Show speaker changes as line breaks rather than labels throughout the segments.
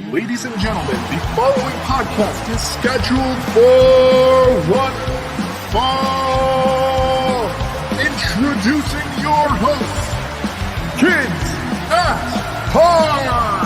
Ladies and gentlemen, the following podcast is scheduled for one fall. Introducing your hosts, Kids at Heart.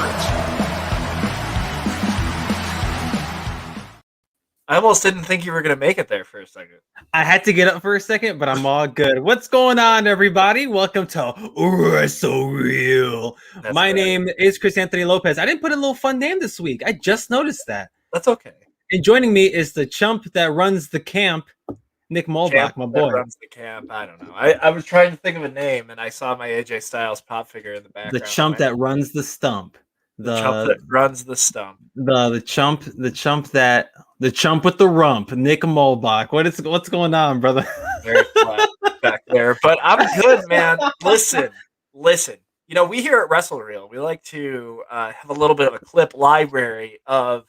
I almost didn't think you were going to make it there for a second.
I had to get up for a second, but I'm all good. What's going on, everybody? Welcome to Wrestle Reel. My name is Chris Anthony Lopez. I didn't put a little fun name this week. I just noticed that.
That's okay.
And joining me is the chump that runs the camp, Nick Mulbach, my boy.
Runs the camp. I don't know. I was trying to think of a name, and I saw my AJ Styles pop figure in the background.
The chump that runs the stump.
The chump that runs the stump.
The chump with the rump, Nick Mulbach. What's going on, brother?
Very flat back there, but I'm good, man. Listen. You know, we here at Wrestle Reel, we like to have a little bit of a clip library of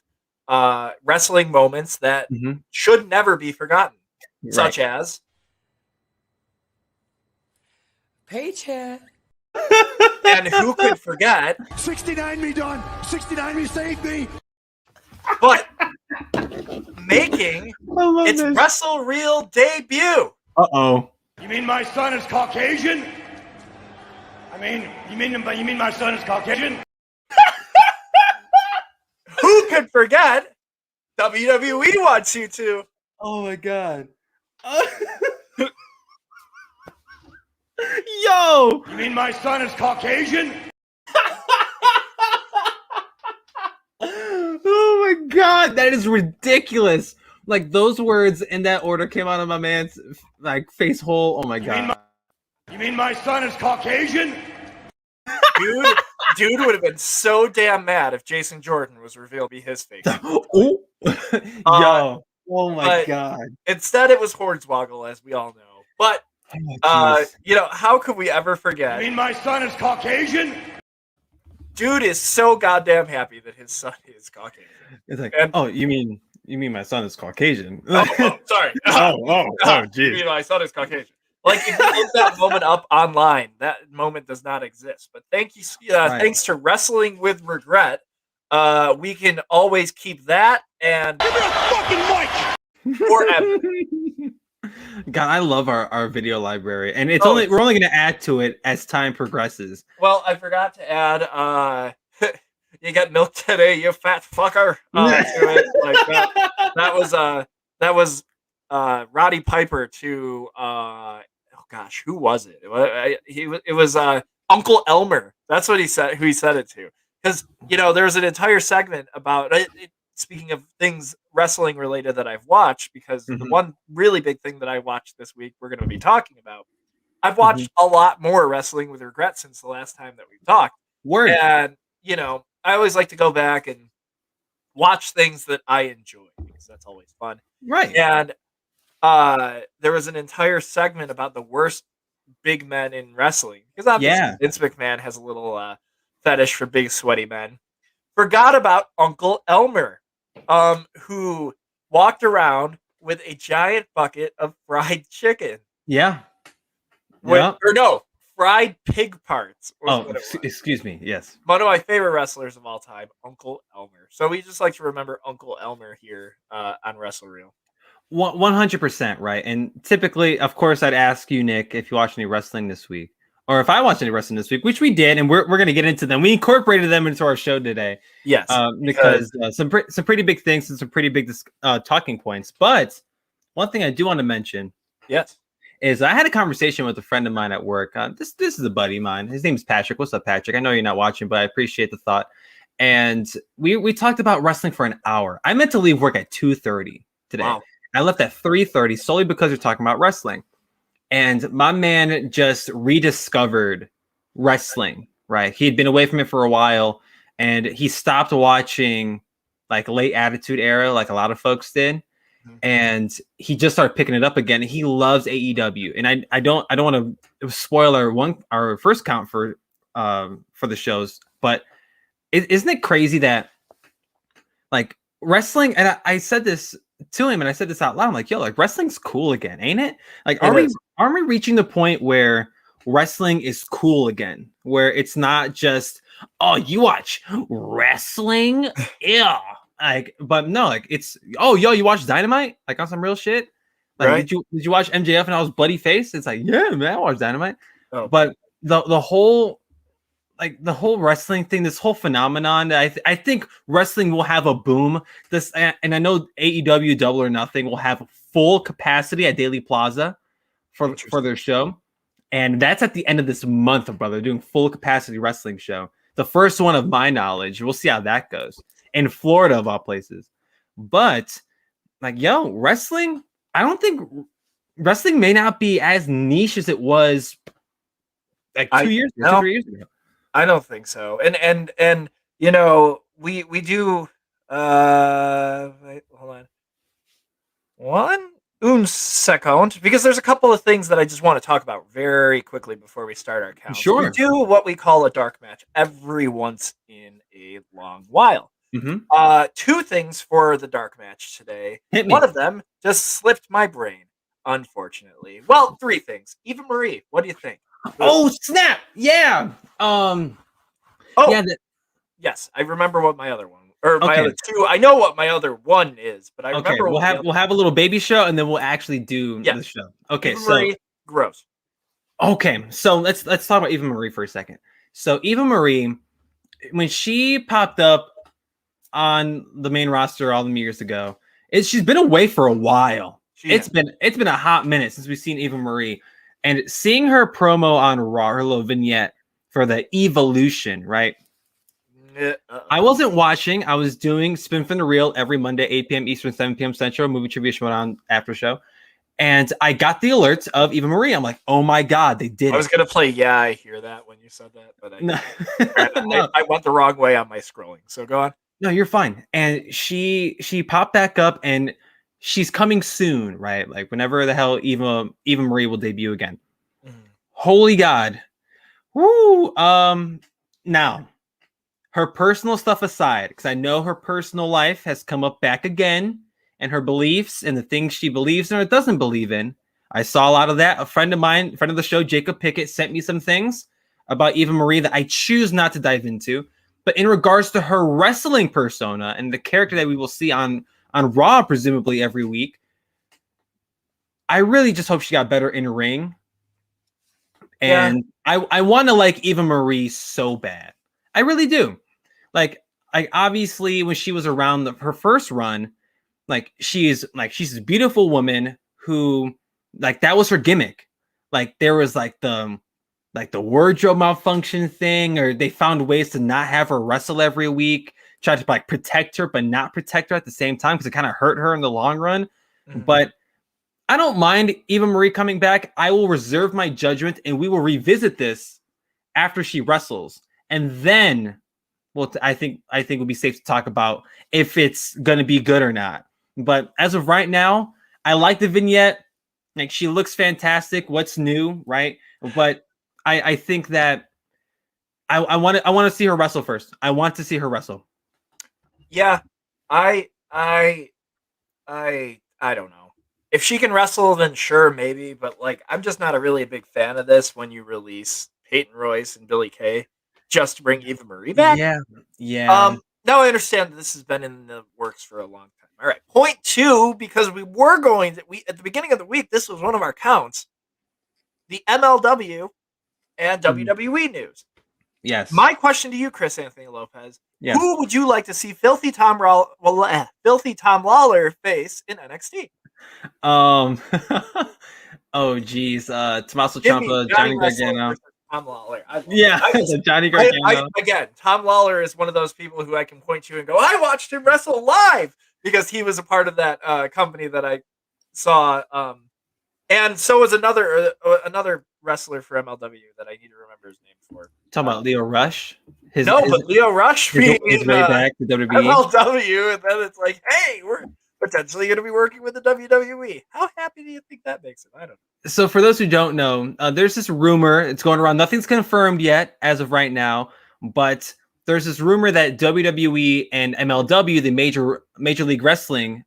wrestling moments that should never be forgotten, such as paycheck. And who could forget
69 me done. 69 me saved me.
But making its
this.
Wrestle Reel debut.
Uh-oh.
You mean my son is Caucasian? You mean my son is Caucasian?
Who could forget WWE wants you to?
Oh my god. Yo!
You mean my son is Caucasian?
Oh my god, that is ridiculous. Like those words in that order came out of my man's like face hole. Oh my god.
You mean my son is Caucasian?
Dude would have been so damn mad if Jason Jordan was revealed to be his face.
Yo. Oh my god.
Instead it was Hornswoggle, as we all know. But you know, how could we ever forget?
You mean my son is Caucasian?
Dude is so goddamn happy that his son is Caucasian.
It's like, you mean my son is Caucasian?
Sorry.
Jeez.
You mean my son is Caucasian? Like, if you look that moment up online, that moment does not exist. But thanks to Wrestling with Regret, we can always keep that and
Give me a fucking mic!
forever.
God, I love our video library, and we're only going to add to it as time progresses.
Well, I forgot to add, you got milk today, you fat fucker. To it. Like that was Roddy Piper to who was it? It was Uncle Elmer. That's what he said. Who he said it to? Because there's an entire segment about it. Speaking of things wrestling related that I've watched, because the one really big thing that I watched this week we're going to be talking about. I've watched a lot more Wrestling with Regret since the last time that we've talked.
Word.
And I always like to go back and watch things that I enjoy because that's always fun.
Right.
And there was an entire segment about the worst big men in wrestling. Because obviously Vince McMahon has a little fetish for big sweaty men. Forgot about Uncle Elmer, who walked around with a giant bucket of fried chicken.
Yeah.
Fried pig parts.
Excuse me. Yes.
One of my favorite wrestlers of all time, Uncle Elmer. So we just like to remember Uncle Elmer here on Wrestle Reel.
100%, right? And typically, of course, I'd ask you, Nick, if you watched any wrestling this week, or if I watched any wrestling this week, which we did, and we're going to get into them. We incorporated them into our show today.
Yes,
because some pretty big things and some pretty big talking points. But one thing I do want to mention, is I had a conversation with a friend of mine at work. This is a buddy of mine. His name is Patrick. What's up, Patrick? I know you're not watching, but I appreciate the thought. And we talked about wrestling for an hour. I meant to leave work at 2:30 today.
Wow.
I left at 3:30 solely because we're talking about wrestling. And my man just rediscovered wrestling, right? He had been away from it for a while, and he stopped watching like late Attitude Era, like a lot of folks did. And he just started picking it up again. He loves AEW, and I don't want to spoil our first count for the shows, but isn't it crazy that like wrestling? And I said this to him, and I said this out loud. I'm like, yo, like wrestling's cool again, ain't it? Like, are we reaching the point where wrestling is cool again, where it's not just, oh, you watch wrestling? Yeah. Like, but no, like it's you watch Dynamite? Like on some real shit? Like,
Right?
did you watch MJF and I was bloody face? It's like, yeah, man, I watch Dynamite.
Oh,
But the whole wrestling thing, this whole phenomenon, I think wrestling will have a boom. And I know AEW Double or Nothing will have full capacity at Daily Plaza for their show, and that's at the end of this month, brother. Doing full capacity wrestling show, the first one of my knowledge. We'll see how that goes in Florida of all places. But like, wrestling. I don't think wrestling may not be as niche as it was like 3 years ago.
I don't think so. And we do wait, hold on. Un second, because there's a couple of things that I just want to talk about very quickly before we start our count.
Sure.
We do what we call a dark match every once in a long while.
Mm-hmm.
Two things for the dark match today.
Hit me.
One of them just slipped my brain, unfortunately. Well, three things. Eva Marie, what do you think?
Oh snap! Yeah.
Yes, I remember what my other one my
Okay.
other two. I know what my other one is, but I remember.
We'll have a little baby show and then we'll actually do the show. Okay,
Eva Marie, gross.
Okay, so let's talk about Eva Marie for a second. So Eva Marie, when she popped up on the main roster all the years ago, she's been away for a while. It's been a hot minute since we've seen Eva Marie, and seeing her promo on Raw, her little vignette for the Evolution, right? I wasn't watching. I was doing Spin from the Reel every Monday, 8 p.m. Eastern, 7 p.m. Central, movie trivia show on after show. And I got the alerts of Eva Marie. I'm like, oh my God, they did it.
I was going to play, yeah, I hear that when you said that, but I went the wrong way on my scrolling. So go on.
No, you're fine. And she popped back up and she's coming soon, right? Like whenever the hell Eva Marie will debut again. Holy God. Woo. Now, her personal stuff aside, because I know her personal life has come up back again, and her beliefs and the things she believes in or doesn't believe in. I saw a lot of that. A friend of mine, friend of the show, Jacob Pickett, sent me some things about Eva Marie that I choose not to dive into. But in regards to her wrestling persona and the character that we will see on Raw, presumably every week, I really just hope she got better in ring. And I want to like Eva Marie so bad. I really do. Like obviously when she was around her first run, she's this beautiful woman who that was her gimmick. Like there was the wardrobe malfunction thing, or they found ways to not have her wrestle every week, try to protect her but not protect her at the same time because it kind of hurt her in the long run. But I don't mind Eva Marie coming back. I will reserve my judgment and we will revisit this after she wrestles. And then I think it would be safe to talk about if it's going to be good or not. But as of right now, I like the vignette. Like she looks fantastic. What's new, right? But I think that I want to see her wrestle first. I want to see her wrestle.
Yeah, I don't know. If she can wrestle, then sure, maybe. But I'm just not a big fan of this when you release Peyton Royce and Billie Kay just to bring Eva Marie back.
Yeah.
Now I understand that this has been in the works for a long time. All right, point two, because at the beginning of the week, this was one of our counts. The MLW and WWE news.
Yes.
My question to you, Chris Anthony Lopez.
Yeah.
Who would you like to see Filthy Tom Lawler face in NXT?
Oh geez. Tommaso Ciampa, Johnny Gargano.
Tom Lawler.
Johnny Gargano.
Again, Tom Lawler is one of those people who I can point to and go, I watched him wrestle live because he was a part of that company that I saw. And so was another wrestler for MLW that I need to remember his name for.
Talking about Leo Rush?
But Leo Rush being
his way back to WWE.
MLW, and then it's like, hey, we're potentially going to be working with the WWE. How happy do you think that makes him? I don't know.
So for those who don't know, there's this rumor. It's going around. Nothing's confirmed yet as of right now, but there's this rumor that WWE and MLW, the Major League Wrestling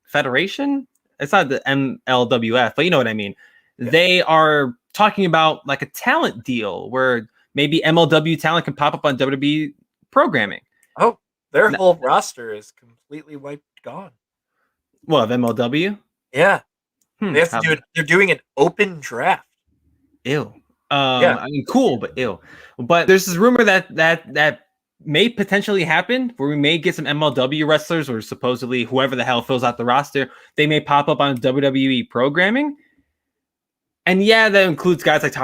Federation, it's not the MLWF, but you know what I mean. Yeah. They are talking about a talent deal where maybe MLW talent can pop up on WWE programming.
Oh, their whole roster is completely gone.
Well, of MLW?
Yeah. They have to
how-
do it. They're doing an open draft.
Ew.
Yeah.
I mean, cool, but ew. But there's this rumor that may potentially happen where we may get some MLW wrestlers, or supposedly whoever the hell fills out the roster, they may pop up on WWE programming. And yeah, that includes guys like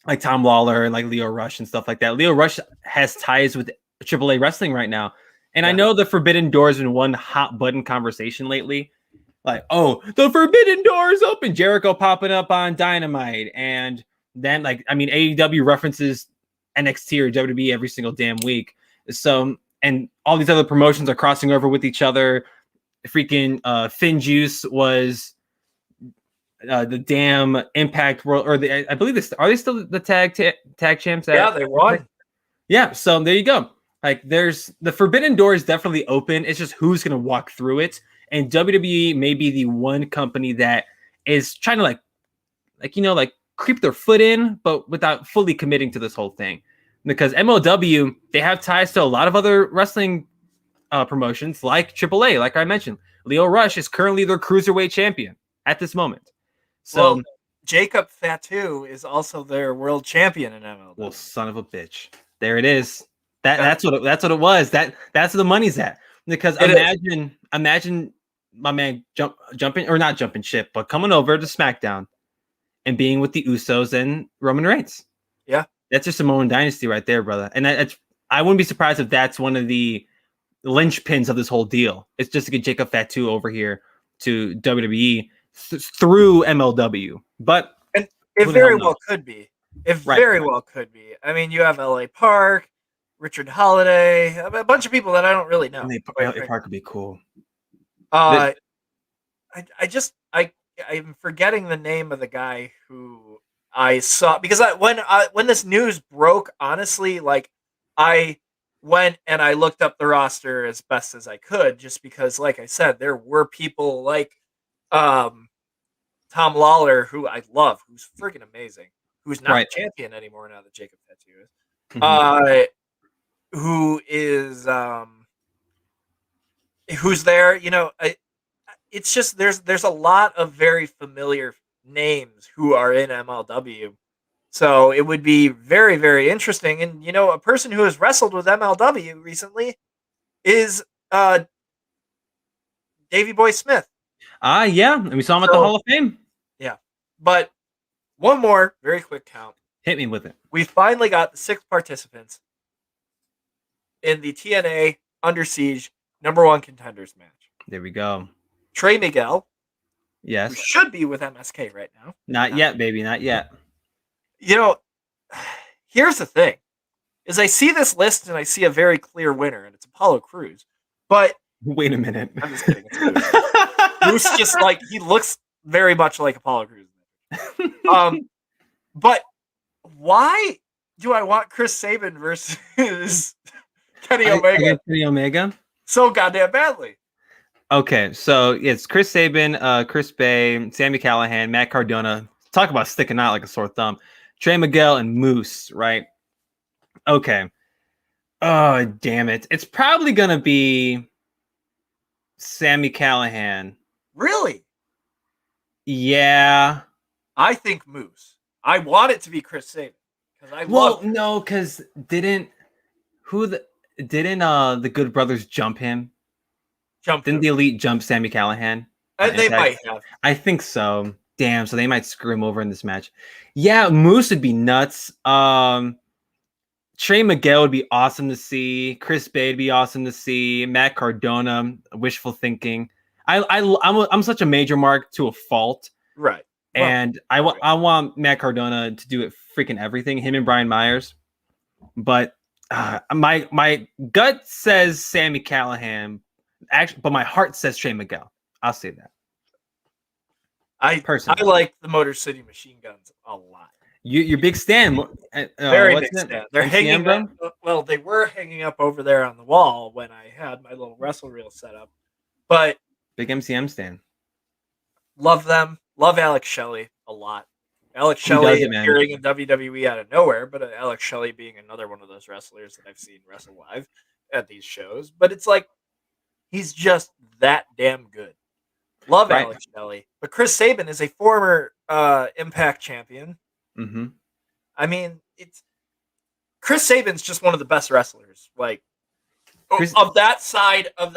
like Tom Lawler and like Leo Rush and stuff like that. Leo Rush has ties with AAA wrestling right now. And I know the Forbidden Door has been one hot button conversation lately. Like, oh, the Forbidden Door is open. Jericho popping up on Dynamite. And then, like, I mean, AEW references NXT or WWE every single damn week. So, and all these other promotions are crossing over with each other. Freaking Finn Juice was the damn Impact World, or I believe this. Are they still the tag champs?
Yeah, they won.
Yeah, so there you go. Like, there's the Forbidden Door is definitely open. It's just who's gonna walk through it. And WWE may be the one company that is trying to like creep their foot in, but without fully committing to this whole thing. Because MLW, they have ties to a lot of other wrestling promotions like AAA, like I mentioned. Leo Rush is currently their cruiserweight champion at this moment. So
Jacob Fatu is also their world champion in MLW.
Well, son of a bitch. There it is. That's what it was. That's where the money's at. Because imagine my man jumping or not jumping ship, but coming over to SmackDown and being with the Usos and Roman Reigns.
Yeah,
that's just Samoan dynasty right there, brother. And I wouldn't be surprised if that's one of the linchpins of this whole deal. It's just to get Jacob Fatu over here to WWE through MLW. But
it very well could be. It very well could be. I mean, you have LA Park, Richard Holiday, a bunch of people that I don't really know.
LA Park would be cool.
I'm forgetting the name of the guy who I saw, because when this news broke, honestly, like, I went and I looked up the roster as best as I could, just because, like I said, there were people like Tom Lawler, who I love, who's freaking amazing, who's not champion anymore now that Jacob Fatu is, who is who's there. You know, it's just there's a lot of very familiar names who are in MLW. So it would be very, very interesting. And, you know, a person who has wrestled with MLW recently is Davey Boy Smith.
Yeah. And we saw him at the Hall of Fame.
Yeah. But one more very quick count.
Hit me with it.
We finally got the 6 participants in the TNA Under Siege #1 contenders match.
There we go.
Trey Miguel.
Yes.
Who should be with MSK right now.
Not yet, baby. Not yet.
You know, here's the thing, is I see this list and I see a very clear winner, and it's Apollo Crews. But
wait a minute.
I'm just kidding. It's Crews just like, he looks very much like Apollo Crews. But why do I want Chris Sabin versus Kenny Omega?
Kenny Omega?
So goddamn badly.
Okay, so it's Chris Sabin, Chris Bay, Sami Callihan, Matt Cardona. Talk about sticking out like a sore thumb. Trey Miguel and Moose, right? Okay. Oh, damn it. It's probably going to be Sami Callihan.
Really?
Yeah.
I think Moose. I want it to be Chris Sabin.
No, because didn't the Good Brothers jump him? Didn't the Elite jump Sami Callihan?
They might have.
I think so. Damn, so they might screw him over in this match. Yeah, Moose would be nuts. Trey Miguel would be awesome to see. Chris Bay would be awesome to see. Matt Cardona, wishful thinking. I'm such a major mark to a fault.
Right.
And I want Matt Cardona to do it freaking everything, him and Brian Myers. But my gut says Sami Callihan, actually, but my heart says Trey Miguel. I'll say that.
I like the Motor City Machine Guns a lot.
You're big Stan.
Very big Stan. They're hanging up. Well, they were hanging up over there on the wall when I had my little Wrestle Reel set up. But
big MCM Stan.
Love them. Love Alex Shelley a lot. Alex
He does
Shelley
it, man.
appearing in WWE out of nowhere, but Alex Shelley being another one of those wrestlers that I've seen wrestle live at these shows. But it's like he's just that damn good. Love
Right.
Alex Shelley, but Chris Sabin is a former Impact champion.
Mm-hmm.
I mean, it's Chris Sabin's just one of the best wrestlers, like of that side of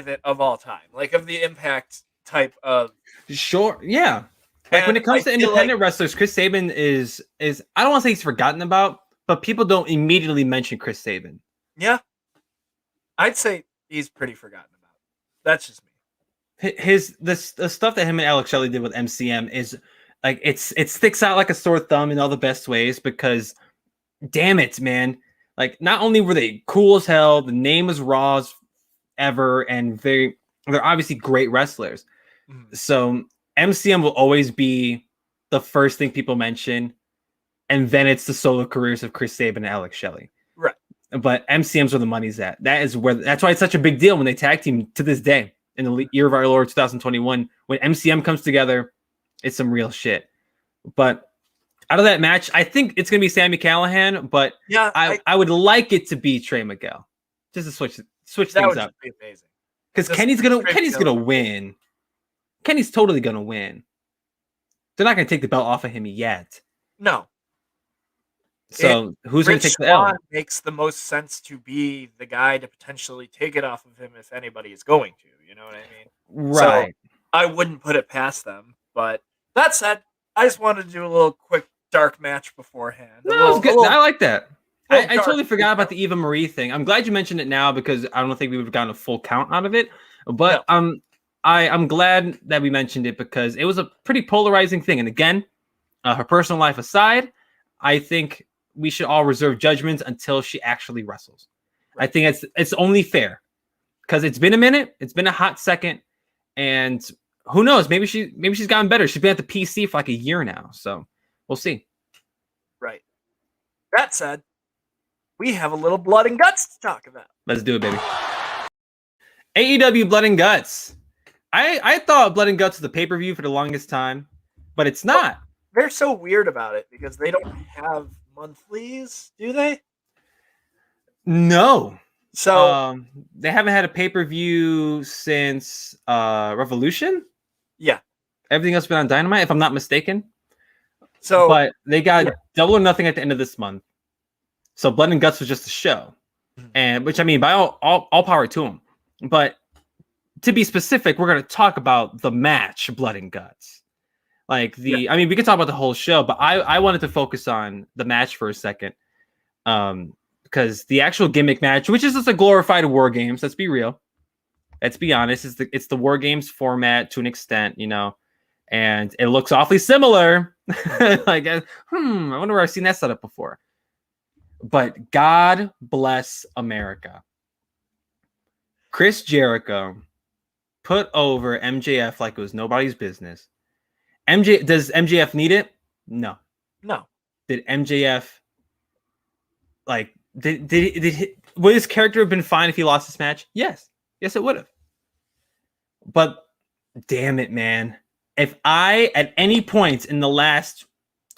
it of all time, like of the Impact type of.
Sure, yeah. Like when
And
it comes
I
to
feel
independent wrestlers, Chris Sabin is I don't want to say he's forgotten about, but people don't immediately mention Chris Sabin.
Yeah, I'd say he's pretty forgotten about. That's just me.
The stuff that him and Alex Shelley did with MCM is like it sticks out like a sore thumb in all the best ways because, damn it, man! Like not only were they cool as hell, the name was raw as ever, and they're obviously great wrestlers.
Mhm.
So MCM will always be the first thing people mention, and then it's the solo careers of Chris Sabin and Alex Shelley.
Right.
But MCM's where the money's at. That's why it's such a big deal when they tag team to this day in the year of our Lord 2021. When MCM comes together, it's some real shit. But out of that match, I think it's gonna be Sami Callihan, but
Yeah,
I would like it to be Trey Miguel. Just to switch
that
things
would
up.
just be amazing.
Because
Just
Kenny's
Trey
gonna win. Kenny's totally gonna win. They're not gonna take the belt off of him yet.
No.
So who's gonna take the
Swann
L?
makes the most sense to be the guy to potentially take it off of him if anybody is going to. You know what I mean?
Right.
So I wouldn't put it past them. But that said, I just wanted to do a little quick dark match beforehand.
No, it's good. I like that. I
dark
totally forgot about the Eva Marie thing. I'm glad you mentioned it now because I don't think we would have gotten a full count out of it. But I'm glad that we mentioned it because it was a pretty polarizing thing. And again, her personal life aside, I think we should all reserve judgments until she actually wrestles. Right. I think it's only fair because it's been a minute, it's been a hot second, and who knows? Maybe she's gotten better. She's been at the PC for like a year now, so we'll see.
Right. That said, we have a little blood and guts to talk about.
Let's do it, baby. AEW Blood and Guts. I thought Blood and Guts was the pay-per-view for the longest time, but it's not.
They're so weird about it because they don't have monthlies, do they?
No.
So
they haven't had a pay-per-view since Revolution.
Yeah.
Everything else has been on Dynamite, if I'm not mistaken.
So,
but they got Double or Nothing at the end of this month. So Blood and Guts was just a show, and which I mean, by all power to them. But to be specific, we're going to talk about the match, Blood and Guts. Like I mean, we could talk about the whole show, but I wanted to focus on the match for a second, because the actual gimmick match, which is just a glorified War Games, let's be real, let's be honest, it's the War Games format to an extent, you know, and it looks awfully similar. Like, I wonder where I've seen that setup before. But God bless America. Chris Jericho put over MJF like it was nobody's business. Does MJF need it? No. Did MJF would his character have been fine if he lost this match? Yes, it would have. But damn it, man! If I at any point in the last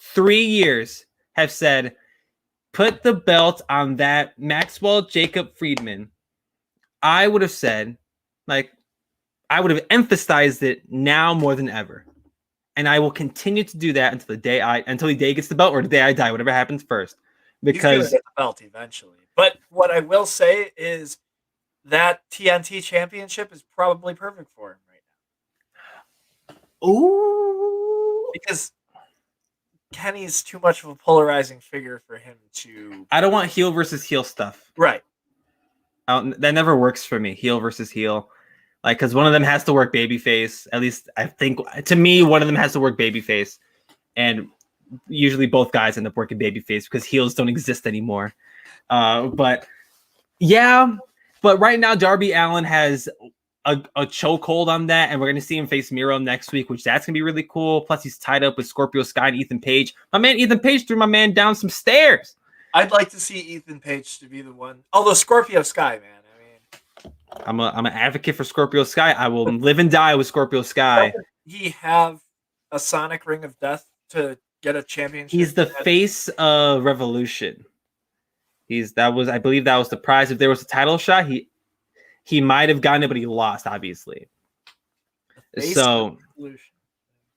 3 years have said, put the belt on that Maxwell Jacob Friedman, I would have said, I would have emphasized it now more than ever. And I will continue to do that until the day gets the belt or the day I die, whatever happens first. Because
he's gonna get the belt eventually. But what I will say is that TNT championship is probably perfect for him right now.
Ooh.
Because Kenny's too much of a polarizing figure for him to.
I don't want heel versus heel stuff.
Right.
That never works for me. Heel versus heel. Like, because one of them has to work babyface. At least I think, to me, one of them has to work babyface. And usually both guys end up working babyface because heels don't exist anymore. But right now, Darby Allin has a chokehold on that. And we're going to see him face Miro next week, which that's going to be really cool. Plus, he's tied up with Scorpio Sky and Ethan Page. My man, Ethan Page threw my man down some stairs.
I'd like to see Ethan Page to be the one. Although Scorpio Sky, man.
I'm an advocate for Scorpio Sky. I will live and die with Scorpio Sky.
Doesn't he have a Sonic Ring of Death to get a championship.
He's the face of Revolution. I believe that was the prize. If there was a title shot, he might have gotten it, but he lost, obviously. So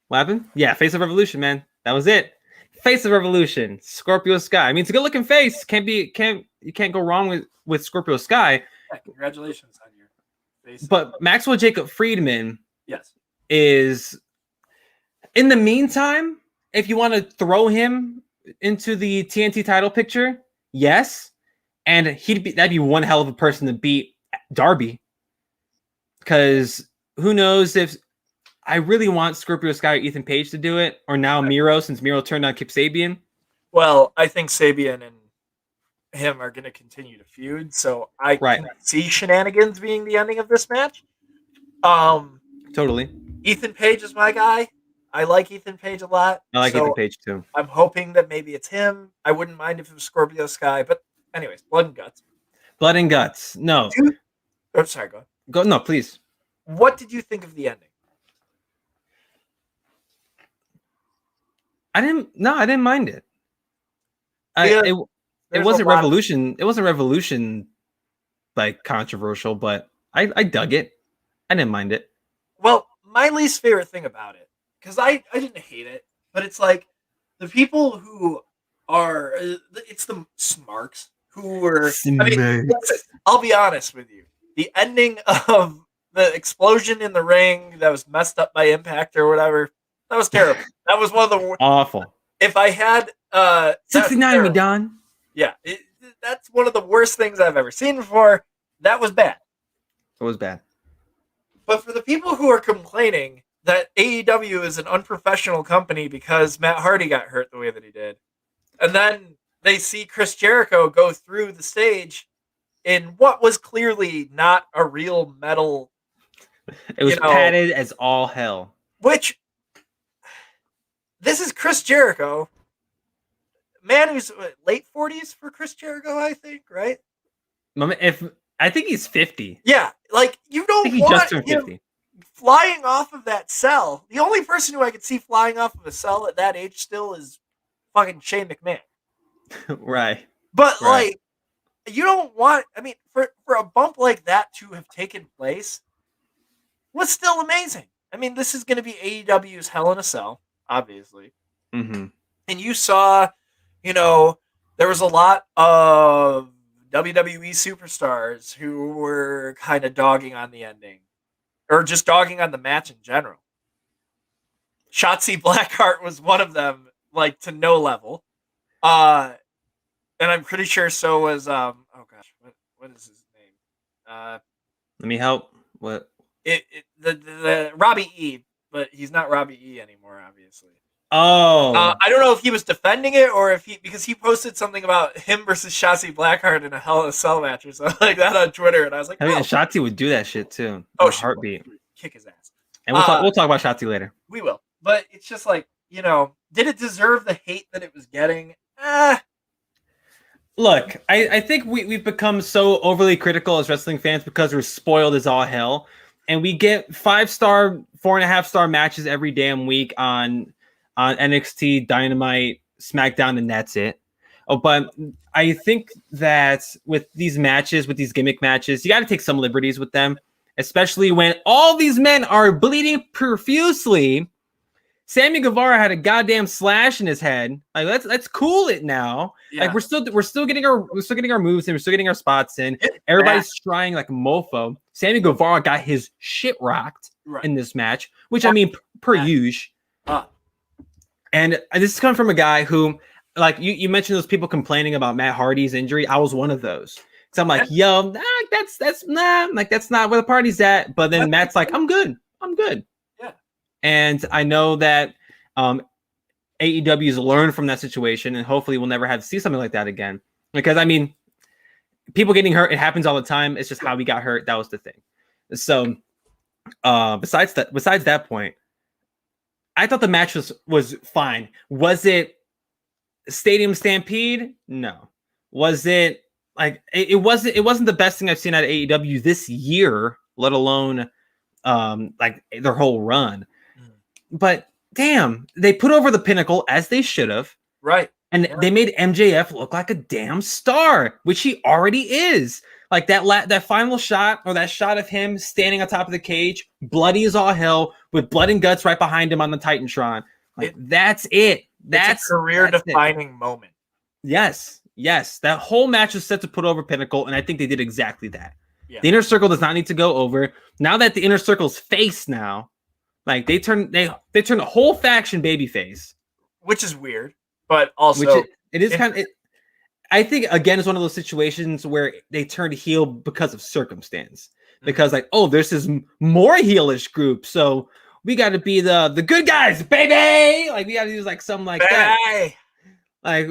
what happened? Yeah, face of Revolution, man. That was it. Face of Revolution, Scorpio Sky. I mean, it's a good looking face. You can't go wrong with Scorpio Sky.
Yeah, congratulations on your face.
But Maxwell Jacob Friedman,
yes,
is in the meantime, if you want to throw him into the TNT title picture, yes. And that'd be one hell of a person to beat Darby. Because who knows if I really want Scorpio Sky or Ethan Page to do it, or now Miro, since Miro turned on Kip Sabian.
Well, I think Sabian and him are going to continue to feud, so I can see shenanigans being the ending of this match.
Totally.
Ethan Page is my guy. I like Ethan Page a lot.
I like Ethan Page too.
I'm hoping that maybe it's him. I wouldn't mind if it was Scorpio Sky, but anyways, Blood and Guts.
Blood and Guts. No.
Sorry, go ahead.
Go. No, please.
What did you think of the ending?
I didn't mind it. It wasn't Revolution. It wasn't Revolution like controversial, but I dug it. I didn't mind it.
Well, my least favorite thing about it, because I didn't hate it, but it's like the people who are it's the smarks who were. I mean, I'll be honest with you. The ending of the explosion in the ring that was messed up by Impact or whatever, that was terrible. That was one of the
awful.
If I had
69 me Don.
Yeah, that's one of the worst things I've ever seen before. That was bad.
It was bad.
But for the people who are complaining that AEW is an unprofessional company because Matt Hardy got hurt the way that he did, and then they see Chris Jericho go through the stage in what was clearly not a real metal.
It was padded as all hell.
Which, this is Chris Jericho, man who's late 40s for Chris Jericho, I think, right?
I think he's 50.
Yeah, like you don't want him 50. Flying off of that cell. The only person who I could see flying off of a cell at that age still is fucking Shane McMahon.
Right.
But like, you don't want. I mean, for a bump like that to have taken place was still amazing. I mean, this is going to be AEW's Hell in a Cell, obviously.
Mm-hmm.
And you saw, there was a lot of WWE superstars who were kind of dogging on the ending, or just dogging on the match in general. Shotzi Blackheart was one of them, like to no level. And I'm pretty sure so was what is his name?
Let me help. What?
The Robbie E, but he's not Robbie E anymore, obviously.
Oh,
I don't know if he was defending it or if because he posted something about him versus Shotzi Blackheart in a Hell in a Cell match or something like that on Twitter, and I was like,
I mean, Shotzi would do that shit too.
Oh,
heartbeat,
kick his ass.
And we'll talk about Shotzi later.
We will, but it's just like did it deserve the hate that it was getting?
Look, I think we've become so overly critical as wrestling fans because we're spoiled as all hell, and we get 5-star, 4.5-star matches every damn week on NXT, Dynamite, SmackDown, and that's it. Oh, but I think that with these matches, with these gimmick matches, you got to take some liberties with them, especially when all these men are bleeding profusely. Sammy Guevara had a goddamn slash in his head. Like let's cool it now. Yeah. Like we're still getting our moves in, we're still getting our spots in. Everybody's trying like a mofo. Sammy Guevara got his shit rocked in this match, which I mean per usual. And this is coming from a guy who, like you mentioned, those people complaining about Matt Hardy's injury. I was one of those. So I'm like, yo, that's not where the party's at. But then Matt's like, I'm good.
Yeah.
And I know that AEW's learned from that situation, and hopefully we'll never have to see something like that again. Because I mean, people getting hurt, it happens all the time. It's just how we got hurt. That was the thing. So besides that point, I thought the match was fine. Was it Stadium Stampede? No. Was it like it wasn't the best thing I've seen out of AEW this year, let alone like their whole run. But damn, they put over the Pinnacle as they should have.
Right.
And they made MJF look like a damn star, which he already is. Like that final shot, or that shot of him standing on top of the cage, bloody as all hell, with blood and guts right behind him on the Titantron. Like that's it. That's
a career-defining moment.
Yes. That whole match was set to put over Pinnacle, and I think they did exactly that.
Yeah.
The Inner Circle does not need to go over. Now that the Inner Circle's face now, like they turn the whole faction babyface,
which is weird, but also
it is kind of. I think again it's one of those situations where they turned heel because of circumstance. Because like, oh, there's this more heelish group, so we got to be the good guys, baby. Like we got to use like something like that. Like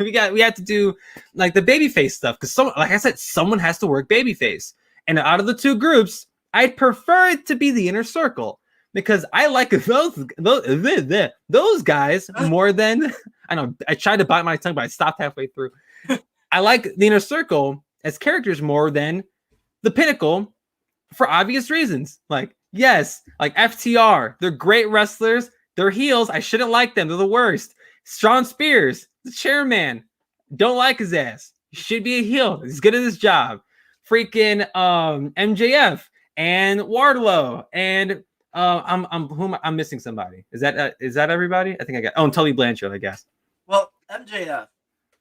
we had to do like the babyface stuff because like I said, someone has to work babyface. And out of the two groups, I'd prefer it to be the Inner Circle because I like those guys more than I know. I tried to bite my tongue, but I stopped halfway through. I like the Inner Circle as characters more than the Pinnacle for obvious reasons. Like, yes, like FTR, they're great wrestlers. They're heels. I shouldn't like them. They're the worst. Sean Spears, the chairman, don't like his ass. He should be a heel. He's good at his job. Freaking MJF and Wardlow and I'm missing somebody. Is that everybody? I think I got. Oh, and Tully Blanchard, I guess.
Well, MJF,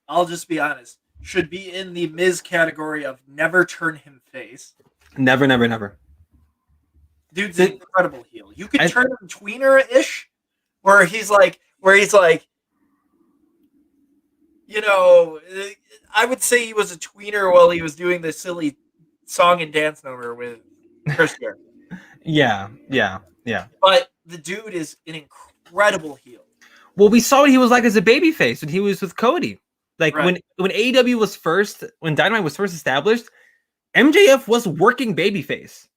I'll just be honest, should be in the Miz category of never turn him face.
Never.
Dude's an incredible heel. You could turn him tweener-ish, where he's like. You know, I would say he was a tweener while he was doing the silly song and dance number with Chris Jericho.
Yeah.
But the dude is an incredible heel.
Well, we saw what he was like as a babyface when he was with Cody. Like
right.
when AEW when Dynamite was first established, MJF was working babyface.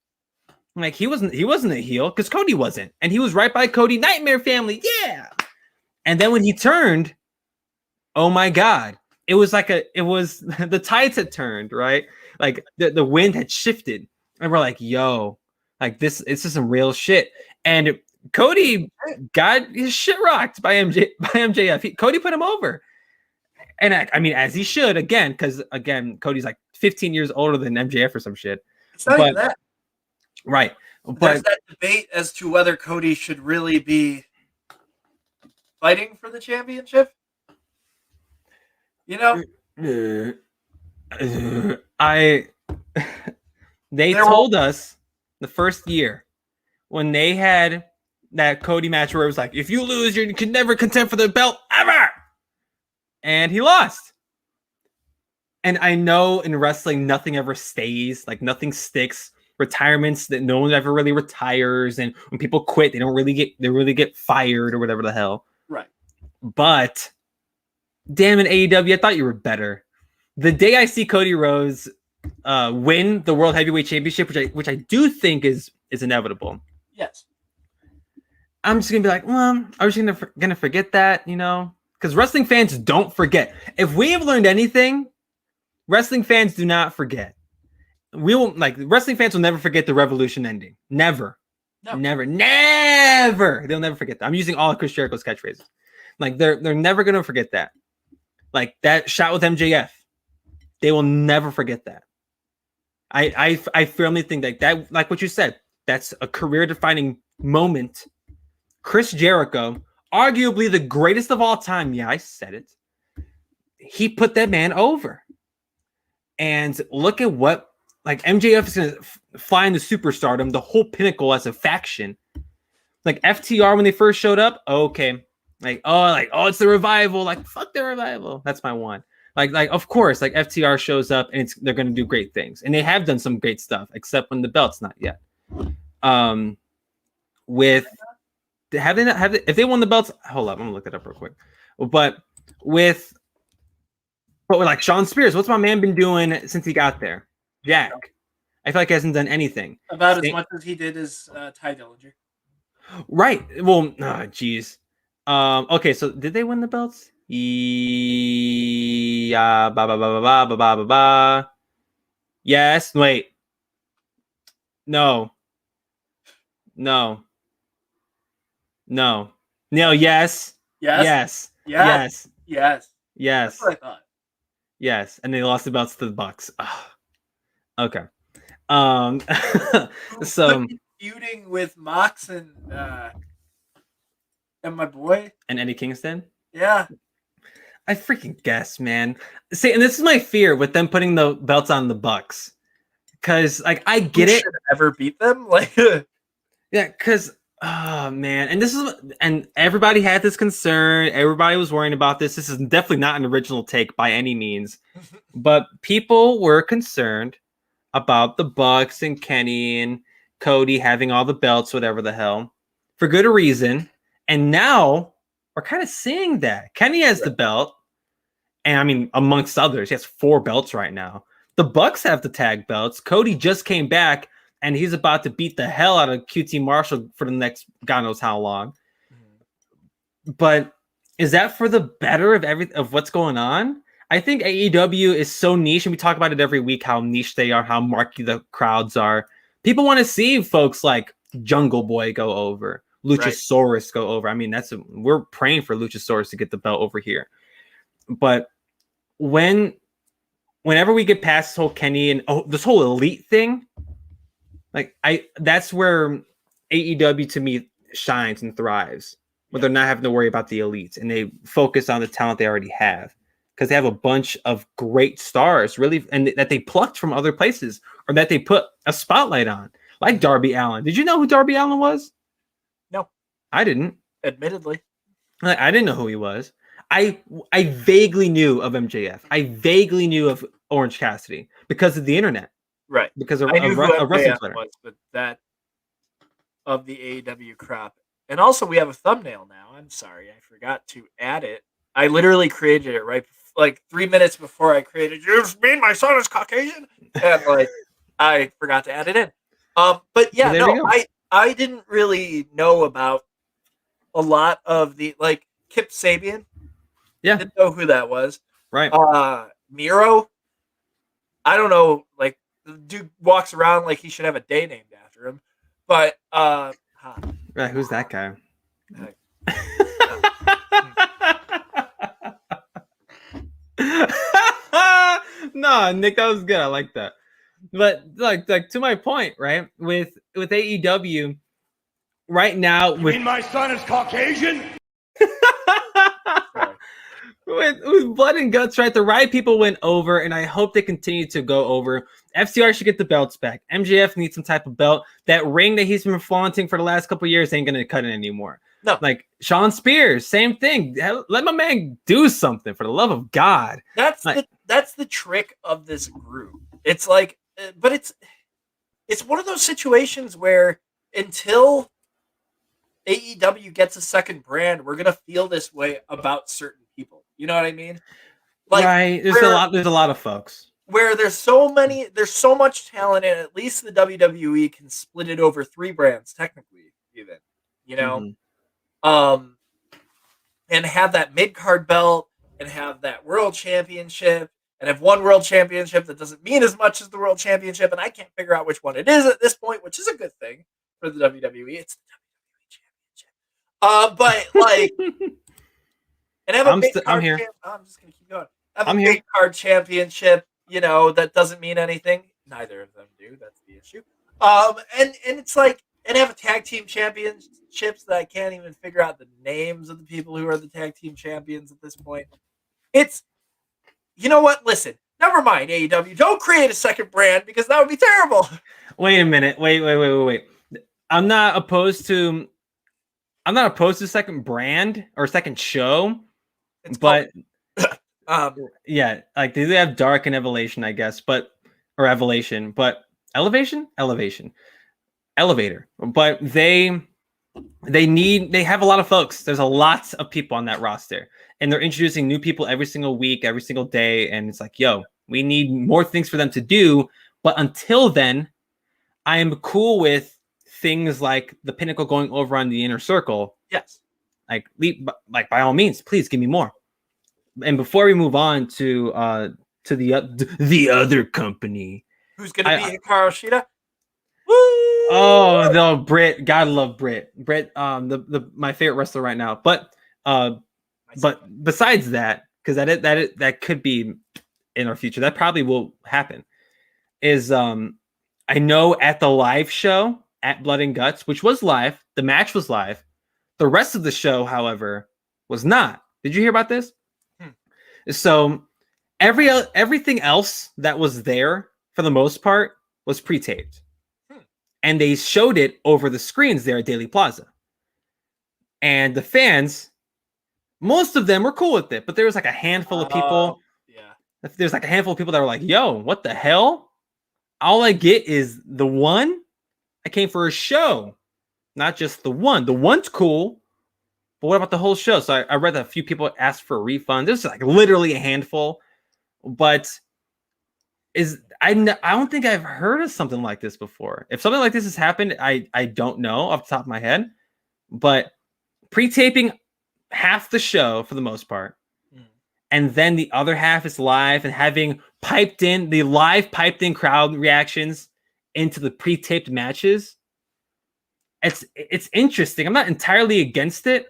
Like he wasn't a heel because Cody wasn't, and he was right by Cody. Nightmare Family, yeah. And then when he turned, oh my God, it was the tides had turned, right? Like the wind had shifted, and we're like, yo, like this is some real shit. And Cody got his shit rocked by MJF. Cody put him over, and I mean, as he should, again, because Cody's like 15 years older than MJF or some shit.
It's not even that.
Right. But
there's that debate as to whether Cody should really be fighting for the championship. You know,
they told us the first year when they had that Cody match where it was like, if you lose, you can never contend for the belt ever. And he lost. And I know in wrestling, nothing ever stays, like nothing sticks. Retirements that no one ever really retires, and when people quit, they really get fired or whatever the hell.
Right.
But damn it, AEW, I thought you were better. The day I see Cody Rhodes win the World Heavyweight Championship, which I do think is inevitable.
Yes.
I'm just gonna be like, well, I was gonna forget that, you know, because wrestling fans don't forget. If we have learned anything, wrestling fans do not forget. Wrestling fans will never forget the Revolution ending. Never. No. Never. They'll never forget that. I'm using all of Chris Jericho's catchphrases. Like they're never gonna forget that. Like that shot with MJF. They will never forget that. I firmly think that like what you said, that's a career-defining moment. Chris Jericho, arguably the greatest of all time. Yeah, I said it. He put that man over. And look at what like MJF is going to fly into superstardom, the whole Pinnacle as a faction. Like FTR when they first showed up, okay. Oh, it's the revival. Like, fuck the revival. That's my one. Like of course, like FTR shows up and they're going to do great things. And they have done some great stuff, except when the belt's not yet. If they won the belts, hold up, I'm going to look that up real quick. But with like Sean Spears, what's my man been doing since he got there? Jack. I feel like he hasn't done anything.
About as much as he did as Ty Dillinger.
Right. Well, geez. Okay, so did they win the belts? Yes. Wait. No. No. No. Yes.
Yes.
Yes.
Yes.
Yes.
Yes.
Yes.
That's what I thought.
Yes. And they lost the belts to the Bucks. Ugh. Okay.
Who
So
could be feuding with Mox and my boy?
and Eddie Kingston.
Yeah.
I freaking guess, man. See, and this is my fear with them putting the belts on the Bucks, because like I get
Who
it.
should ever beat them? Like,
Yeah, because oh man, and everybody had this concern. Everybody was worrying about this. This is definitely not an original take by any means, but people were concerned about the Bucks and Kenny and Cody having all the belts, whatever the hell, for good reason. And now we're kind of seeing that Kenny has the belt, and I mean, amongst others, he has 4 belts right now. The Bucks have the tag belts. Cody just came back, and he's about to beat the hell out of QT Marshall for the next God knows how long. But is that for the better of what's going on? I think AEW is so niche, and we talk about it every week, how niche they are, how marquee the crowds are. People want to see folks like Jungle Boy go over, Luchasaurus go over. I mean, we're praying for Luchasaurus to get the belt over here. But whenever we get past this whole Kenny and this whole elite thing, like that's where AEW to me shines and thrives, where they're not having to worry about the elites and they focus on the talent they already have, because they have a bunch of great stars, really, and that they plucked from other places or that they put a spotlight on, like Darby Allin. Did you know who Darby Allin was?
No,
I didn't.
admittedly.
I didn't know who he was. I vaguely knew of MJF. I vaguely knew of Orange Cassidy because of the internet.
Right.
Because of
I knew who
a wrestling
MJF
Twitter.
was, but that of the AEW crop. And also, we have a thumbnail now. I'm sorry, I forgot to add it. I literally created it like 3 minutes before I created. You mean my son is Caucasian? And like, I forgot to add it in. But yeah, no, I didn't really know about a lot of the like Kip Sabian.
Yeah,
didn't know who that was.
Right.
Miro. I don't know. Like, the dude walks around like he should have a day named after him. But
right, who's that guy? No, Nick, that was good. I like that. But like to my point, right? With AEW right now,
You mean my son is Caucasian?
with Blood and Guts, right? The right people went over, and I hope they continue to go over. FCR should get the belts back. MJF needs some type of belt. That ring that he's been flaunting for the last couple of years ain't gonna cut it anymore.
No,
like Sean Spears, same thing. Let my man do something, for the love of God.
That's the trick of this group. It's like, but it's one of those situations where until AEW gets a second brand, we're gonna feel this way about certain people. You know what I mean? Like,
right. There's a lot of folks
where there's so much talent, and at least the WWE can split it over 3 brands, technically, even, you know, and have that mid-card belt and have that world championship and have one world championship that doesn't mean as much as the world championship, and I can't figure out which one it is at this point, which is a good thing for the WWE. It's the WWE championship. But like, and have a big card.
I'm here.
I'm just gonna keep going. Have a big card championship. You know, that doesn't mean anything. Neither of them do. That's the issue. And it's like, and have a tag team championships that I can't even figure out the names of the people who are the tag team champions at this point. It's, you know what? Listen, never mind, AEW. Don't create a second brand, because that would be terrible.
Wait a minute. Wait. I'm not opposed to second brand or second show, but yeah, like they have Dark and Evolution, I guess, or Evolution, but Elevator. But they have a lot of folks. There's a lot of people on that roster, and they're introducing new people every single week, every single day, and it's like, yo, we need more things for them to do. But until then, I am cool with things like the Pinnacle going over on the Inner Circle.
Yes,
like by all means, please give me more. And before we move on to the other company,
who's going to be Hikaru Shida? Woo!
Oh no, Britt. Gotta love Britt. Britt, my favorite wrestler right now. But besides that, because that could be in our future. That probably will happen. Is I know at the live show at Blood and Guts, which was live, the match was live. The rest of the show, however, was not. Did you hear about this? So everything else that was there for the most part was pre-taped. And they showed it over the screens there at Daily Plaza. And the fans, most of them were cool with it, but there was like a handful of people. Yeah. There's like a handful of people that were like, yo, what the hell? All I get is the one. I came for a show, not just the one. The one's cool, but what about the whole show? So I read that a few people asked for a refund. There's like literally a handful, but I don't think I've heard of something like this before. If something like this has happened, I don't know off the top of my head, but pre-taping half the show for the most part, and then the other half is live, and having piped in crowd reactions into the pre-taped matches. It's interesting. I'm not entirely against it,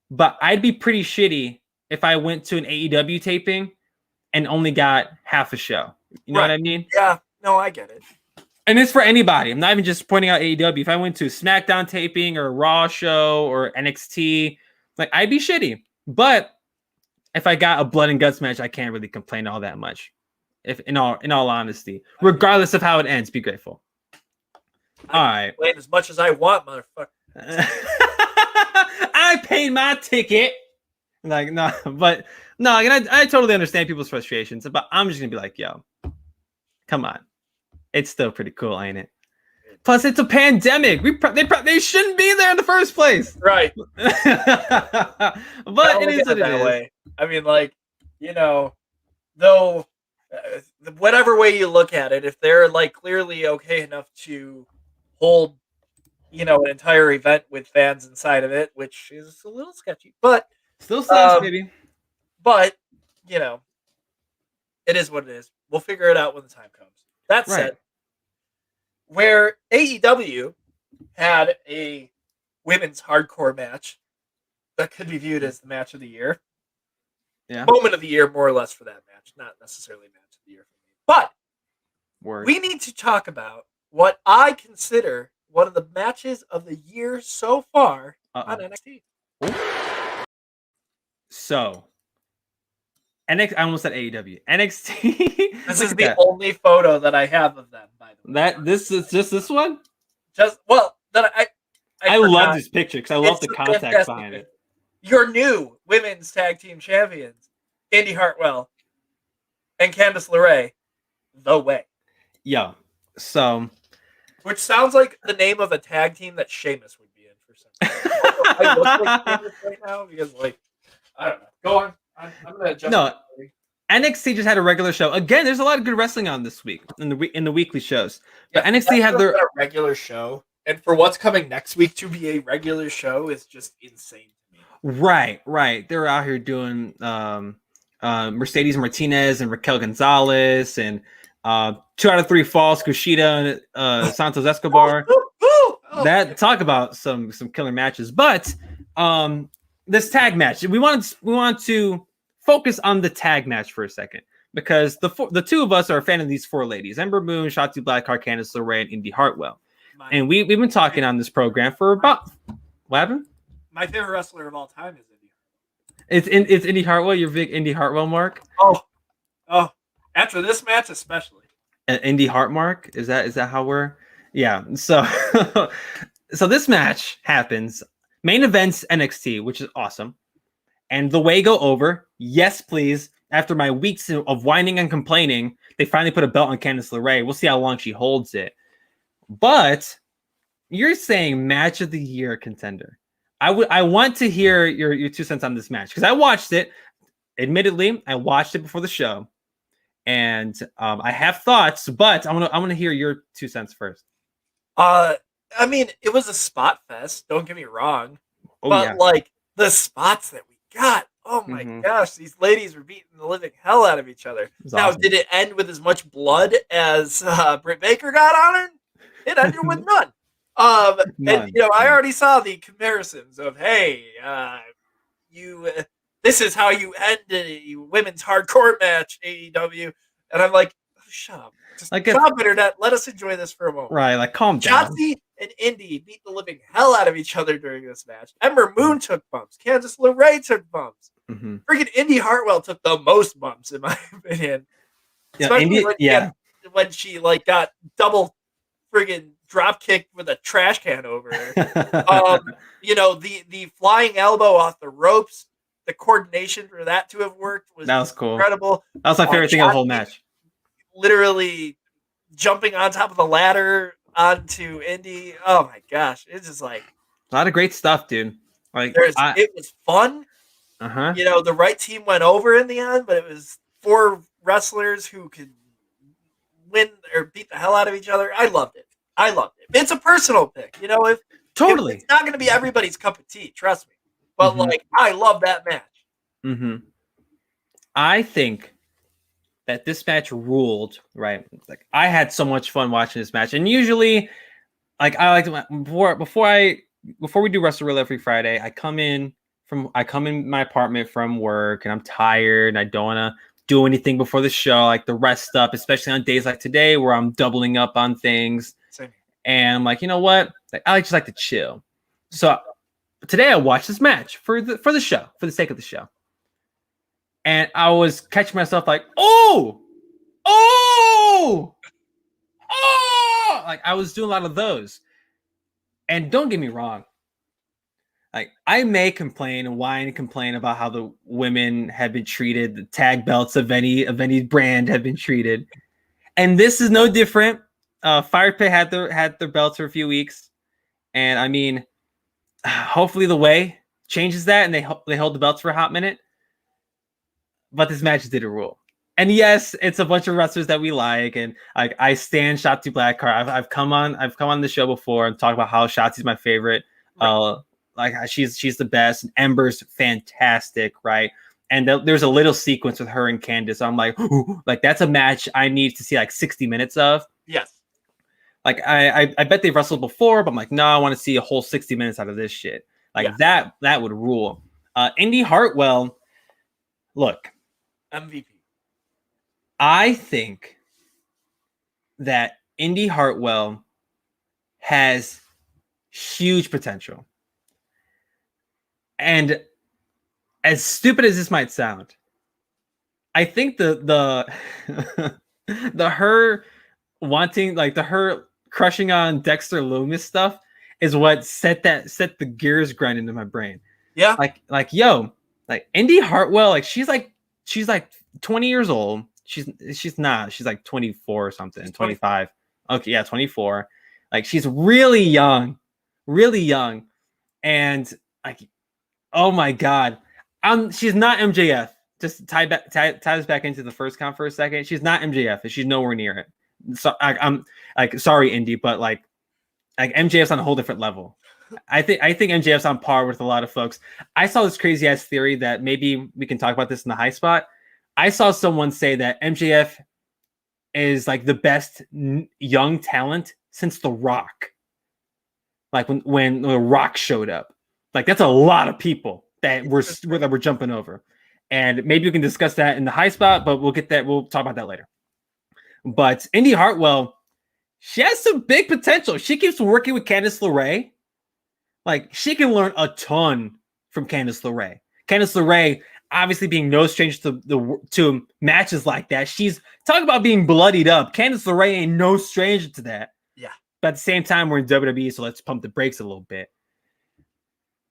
but I'd be pretty shitty if I went to an AEW taping and only got half a show. You know what I mean?
Yeah. No, I get it.
And it's for anybody. I'm not even just pointing out AEW. If I went to SmackDown taping or Raw show or NXT, like I'd be shitty. But if I got a Blood and Guts match, I can't really complain all that much. If in all honesty, regardless of how it ends, be grateful. All right.
Complain as much as I want, motherfucker.
I paid my ticket. Like no, but no. I totally understand people's frustrations, but I'm just gonna be like, yo, come on. It's still pretty cool, ain't it? Plus, it's a pandemic. They shouldn't be there in the first place.
Right.
But it is what it is.
Way. I mean, like, you know, though, whatever way you look at it, if they're like clearly okay enough to hold, you know, an entire event with fans inside of it, which is a little sketchy, but
still sucks, baby.
But, you know, it is what it is. We'll figure it out when the time comes. That said, where AEW had a women's hardcore match that could be viewed as the match of the year.
Yeah.
Moment of the year, more or less, for that match. Not necessarily match of the year for me. But we need to talk about what I consider one of the matches of the year so far on NXT.
So, I almost said AEW. NXT.
This is the only photo that I have of them, by the way.
This is just this one?
I
love this picture because I love the context behind it.
Your new women's tag team champions, Indy Hartwell and Candice LeRae, The Way.
Yeah. So,
which sounds like the name of a tag team that Sheamus would be in for some reason. I look like Sheamus right now because, like, I don't know. Go on. I'm gonna adjust.
No, NXT just had a regular show. Again, there's a lot of good wrestling on this week in the weekly shows. But NXT had their
regular show, and for what's coming next week to be a regular show is just insane to me.
Right. They're out here doing Mercedes Martinez and Raquel Gonzalez and 2 out of 3 falls, Kushida and Santos Escobar. That talk about some killer matches. But this tag match, we want to focus on the tag match for a second because the two of us are a fan of these 4 ladies: Ember Moon, Shotzi Blackheart, Candice LeRae, and Indy Hartwell. And we've been talking on this program for about what happened?
My favorite wrestler of all time is Indy
Hartwell. It's Indy Hartwell. Your big Indy Hartwell mark.
Oh! After this match, especially.
An Indy Hart mark. Is that how we're? Yeah. So so this match happens. Main events NXT, which is awesome. And The Way go over. Yes, please. After my weeks of whining and complaining, they finally put a belt on Candice LeRae. We'll see how long she holds it. But you're saying match of the year contender. I want to hear your 2 cents on this match because I watched it. Admittedly, I watched it before the show, and I have thoughts. But I want to hear your 2 cents first.
I mean, it was a spot fest. Don't get me wrong, but like the spots that we got. Oh my gosh, these ladies were beating the living hell out of each other. Now, awesome. Did it end with as much blood as Britt Baker got on her? It ended with none. And I already saw the comparisons of, hey, this is how you end a women's hardcore match, AEW, and I'm like, oh, shut up, just shut up, internet. Let us enjoy this for a moment.
Right, like calm down.
Shotzi and Indy beat the living hell out of each other during this match. Ember Moon took bumps. Candice LeRae took bumps. Freaking Indy Hartwell took the most bumps, in my opinion. Especially when she like got double friggin' drop kicked with a trash can over her. The flying elbow off the ropes, the coordination for that to have worked was
cool.
Incredible.
That was my favorite thing of the whole match.
Literally jumping on top of the ladder onto Indy. Oh my gosh, it's just like
a lot of great stuff, dude. Like
it was fun. The right team went over in the end, but it was 4 wrestlers who could win or beat the hell out of each other. I loved it. It's a personal pick. If it's not going to be everybody's cup of tea, trust me. But I love that match.
I think that this match ruled, right? Like I had so much fun watching this match, and usually, like I like to before we do Wrestle Reel every Friday, I come in my apartment from work, and I'm tired, and I don't want to do anything before the show, like the rest up, especially on days like today where I'm doubling up on things.
Same.
And I'm like, you know what? Like, I just like to chill. So today I watched this match for the show, for the sake of the show. And I was catching myself like, oh, like I was doing a lot of those. And don't get me wrong. Like I may complain and whine and complain about how the women have been treated, the tag belts of any brand have been treated, and this is no different. Fire Pit had their belts for a few weeks, and I mean, hopefully the way changes that, and they hold the belts for a hot minute. But this match did a rule, and yes, it's a bunch of wrestlers that we like, and I stand Shotzi Blackheart. I've come on the show before and talked about how Shotzi's my favorite. Like she's the best, and Ember's fantastic, right? And there's a little sequence with her and Candice. I'm like, ooh, like that's a match I need to see like 60 minutes of.
Yes.
Like I bet they've wrestled before, but I'm like, no, I want to see a whole 60 minutes out of this shit. Like that would rule. Indy Hartwell, look,
MVP.
I think that Indy Hartwell has huge potential. And as stupid as this might sound, I think the her wanting, like her crushing on Dexter Loomis stuff is what set the gears grinding in my brain.
Yeah.
Like Indy Hartwell, like she's like 20 years old. She's not. She's like 24 or something, 25. Okay, yeah, 24. Like she's really young. And like, oh my God. She's not MJF. Just tie us back into the first count for a second. She's not MJF, and she's nowhere near it. So I'm like, sorry, Indy, but like MJF's on a whole different level. I think MJF's on par with a lot of folks. I saw this crazy ass theory that maybe we can talk about this in the high spot. I saw someone say that MJF is like the best young talent since The Rock. Like when The Rock showed up, like that's a lot of people that we're jumping over. And maybe we can discuss that in the high spot, but we'll talk about that later. But Indy Hartwell, she has some big potential. She keeps working with Candice LeRae. Like, she can learn a ton from Candice LeRae. Candice LeRae, obviously being no stranger to matches like that. She's talking about being bloodied up. Candice LeRae ain't no stranger to that.
Yeah.
But at the same time, we're in WWE, so let's pump the brakes a little bit.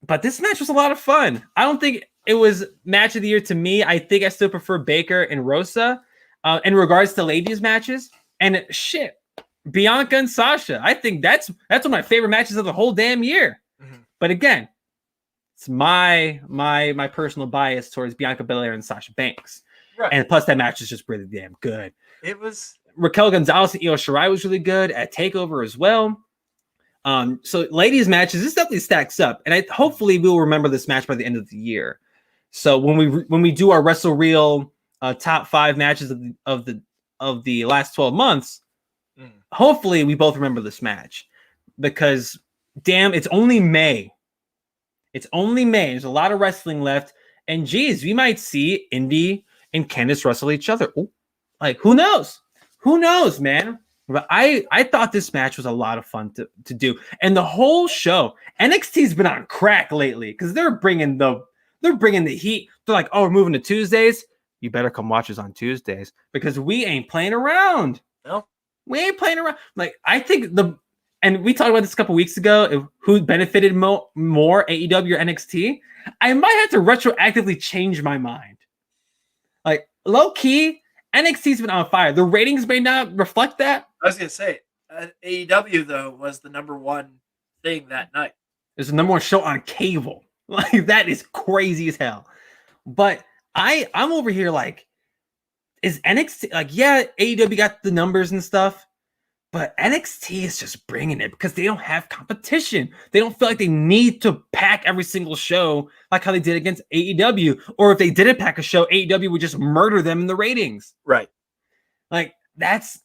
But this match was a lot of fun. I don't think it was match of the year to me. I think I still prefer Baker and Rosa in regards to ladies matches. And shit, Bianca and Sasha. I think that's one of my favorite matches of the whole damn year. Mm-hmm. But again, it's my personal bias towards Bianca Belair and Sasha Banks. Right. And plus that match is just really damn good.
It was.
Raquel Gonzalez and Io Shirai was really good at TakeOver as well. So ladies matches, this definitely stacks up, and hopefully we'll remember this match by the end of the year. So when we do our Wrestle Reel top 5 matches of the last 12 months, hopefully we both remember this match. because damn, it's only May. It's only May. There's a lot of wrestling left. And geez, we might see Indy and Candice wrestle each other. Ooh, like, who knows? Who knows, man? But I thought this match was a lot of fun to do. And the whole show, NXT's been on crack lately because they're bringing the heat. They're like, oh, we're moving to Tuesdays. You better come watch us on Tuesdays because we ain't playing around.
No,
we ain't playing around. Like, I think and we talked about this a couple weeks ago, who benefited more, AEW or NXT. I might have to retroactively change my mind. Like, low key, NXT's been on fire. The ratings may not reflect that.
I was gonna say AEW though was the number one thing that night.
It's the number one show on cable. Like, that is crazy as hell. But I'm over here like, is NXT like, yeah, AEW got the numbers and stuff, but NXT is just bringing it because they don't have competition. They don't feel like they need to pack every single show like how they did against AEW. Or if they didn't pack a show, AEW would just murder them in the ratings.
Right.
Like, that's,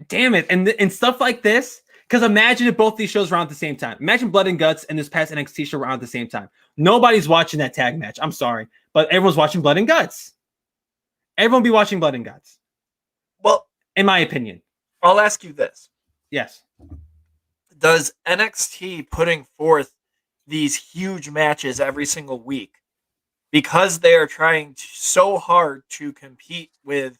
damn it. And stuff like this, because imagine if both these shows were on at the same time. Imagine Blood and Guts and this past NXT show were on at the same time. Nobody's watching that tag match. I'm sorry. But everyone's watching Blood and Guts. Everyone be watching Blood and Guts.
Well,
in my opinion.
I'll ask you this.
Yes.
Does NXT putting forth these huge matches every single week because they are trying so hard to compete with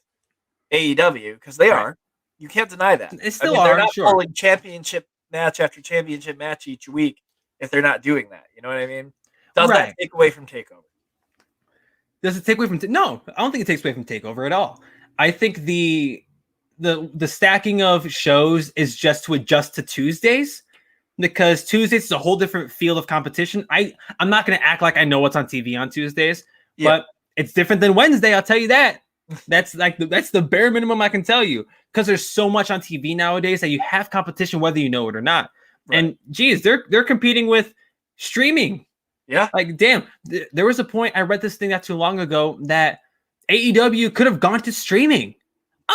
AEW, because they are, you can't deny that.
They still
they're
are,
not
sure.
pulling championship match after championship match each week if they're not doing that. You know what I mean? Does that take away from TakeOver?
Does it take away from no, I don't think it takes away from TakeOver at all. I think the stacking of shows is just to adjust to Tuesdays, because Tuesdays is a whole different field of competition. I'm not going to act like I know what's on TV on Tuesdays, but it's different than Wednesday. I'll tell you that. That's the bare minimum I can tell you, because there's so much on TV nowadays that you have competition whether you know it or not. Right. And geez, they're competing with streaming.
Yeah.
Like, damn, there was a point, I read this thing not too long ago, that AEW could have gone to streaming.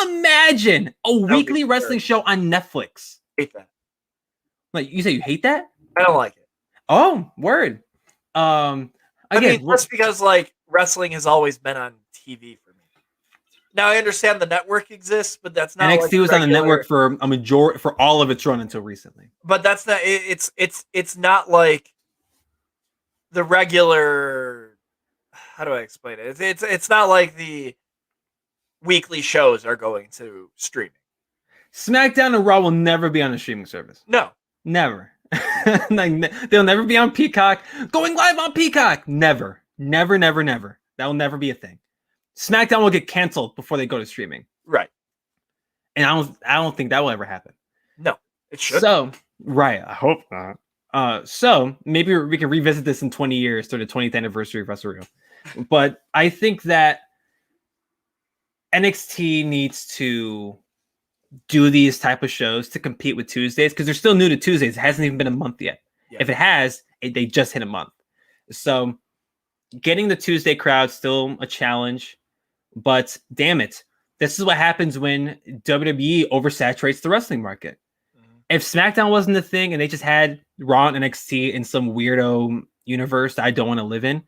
Imagine a weekly wrestling show on Netflix.
Hate that.
Like, you say you hate that?
I don't like it.
Oh, word. Again,
I mean, just because like wrestling has always been on TV for me. Now I understand the network exists, but that's not.
NXT was on the network for a majority, for all of its run until recently.
But that's not. It's not like the regular. How do I explain it? It's not like the weekly shows are going to streaming.
SmackDown and Raw will never be on a streaming service.
No,
never. Like, they'll never be on Peacock. Going live on Peacock. Never. That will never be a thing. SmackDown will get canceled before they go to streaming.
Right.
And I don't think that will ever happen.
No, it should.
So, right. I hope not. So maybe we can revisit this in 20 years to the 20th anniversary of Wrestle Reel. But I think that NXT needs to do these type of shows to compete with Tuesdays, because they're still new to Tuesdays. It hasn't even been a month yet. Yeah. If it has, they just hit a month. So getting the Tuesday crowd still a challenge, but damn it, this is what happens when WWE oversaturates the wrestling market. Mm-hmm. If SmackDown wasn't a thing and they just had Raw and NXT in some weirdo universe that I don't want to live in,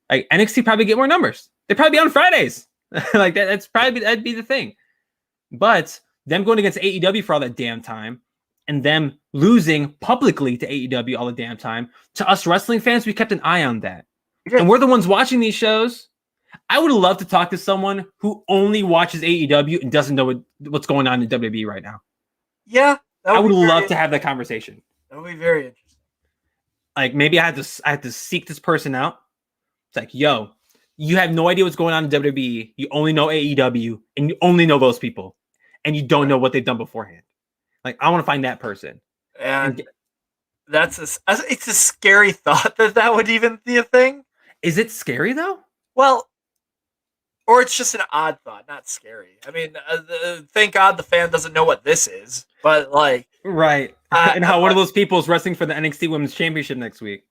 like, NXT probably get more numbers. They'd probably be on Fridays. Like that'd be the thing. But them going against AEW for all that damn time, and them losing publicly to AEW all the damn time, to us wrestling fans, we kept an eye on that. Yeah. And we're the ones watching these shows. I would love to talk to someone who only watches AEW and doesn't know what's going on in WWE right now.
Yeah.
I would love to have that conversation.
That would be very interesting.
Like, maybe I had to seek this person out. It's like, yo, you have no idea what's going on in WWE. You only know AEW, and you only know those people, and you don't know what they've done beforehand. Like, I want to find that person.
And it's a scary thought that would even be a thing.
Is it scary though?
Well, or it's just an odd thought, not scary. I mean, thank God the fan doesn't know what this is, but like,
right. And how one of those people is wrestling for the NXT Women's Championship next week.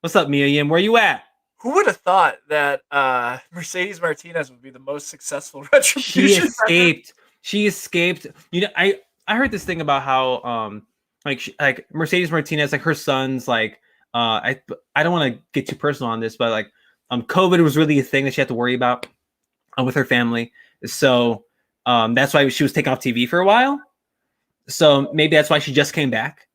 What's up, Mia Yim? Where you at?
Who would have thought that Mercedes Martinez would be the most successful Retribution?
She escaped. You know, I heard this thing about how like Mercedes Martinez, like her son's like I don't want to get too personal on this, but like COVID was really a thing that she had to worry about with her family. So that's why she was taken off TV for a while. So maybe that's why she just came back.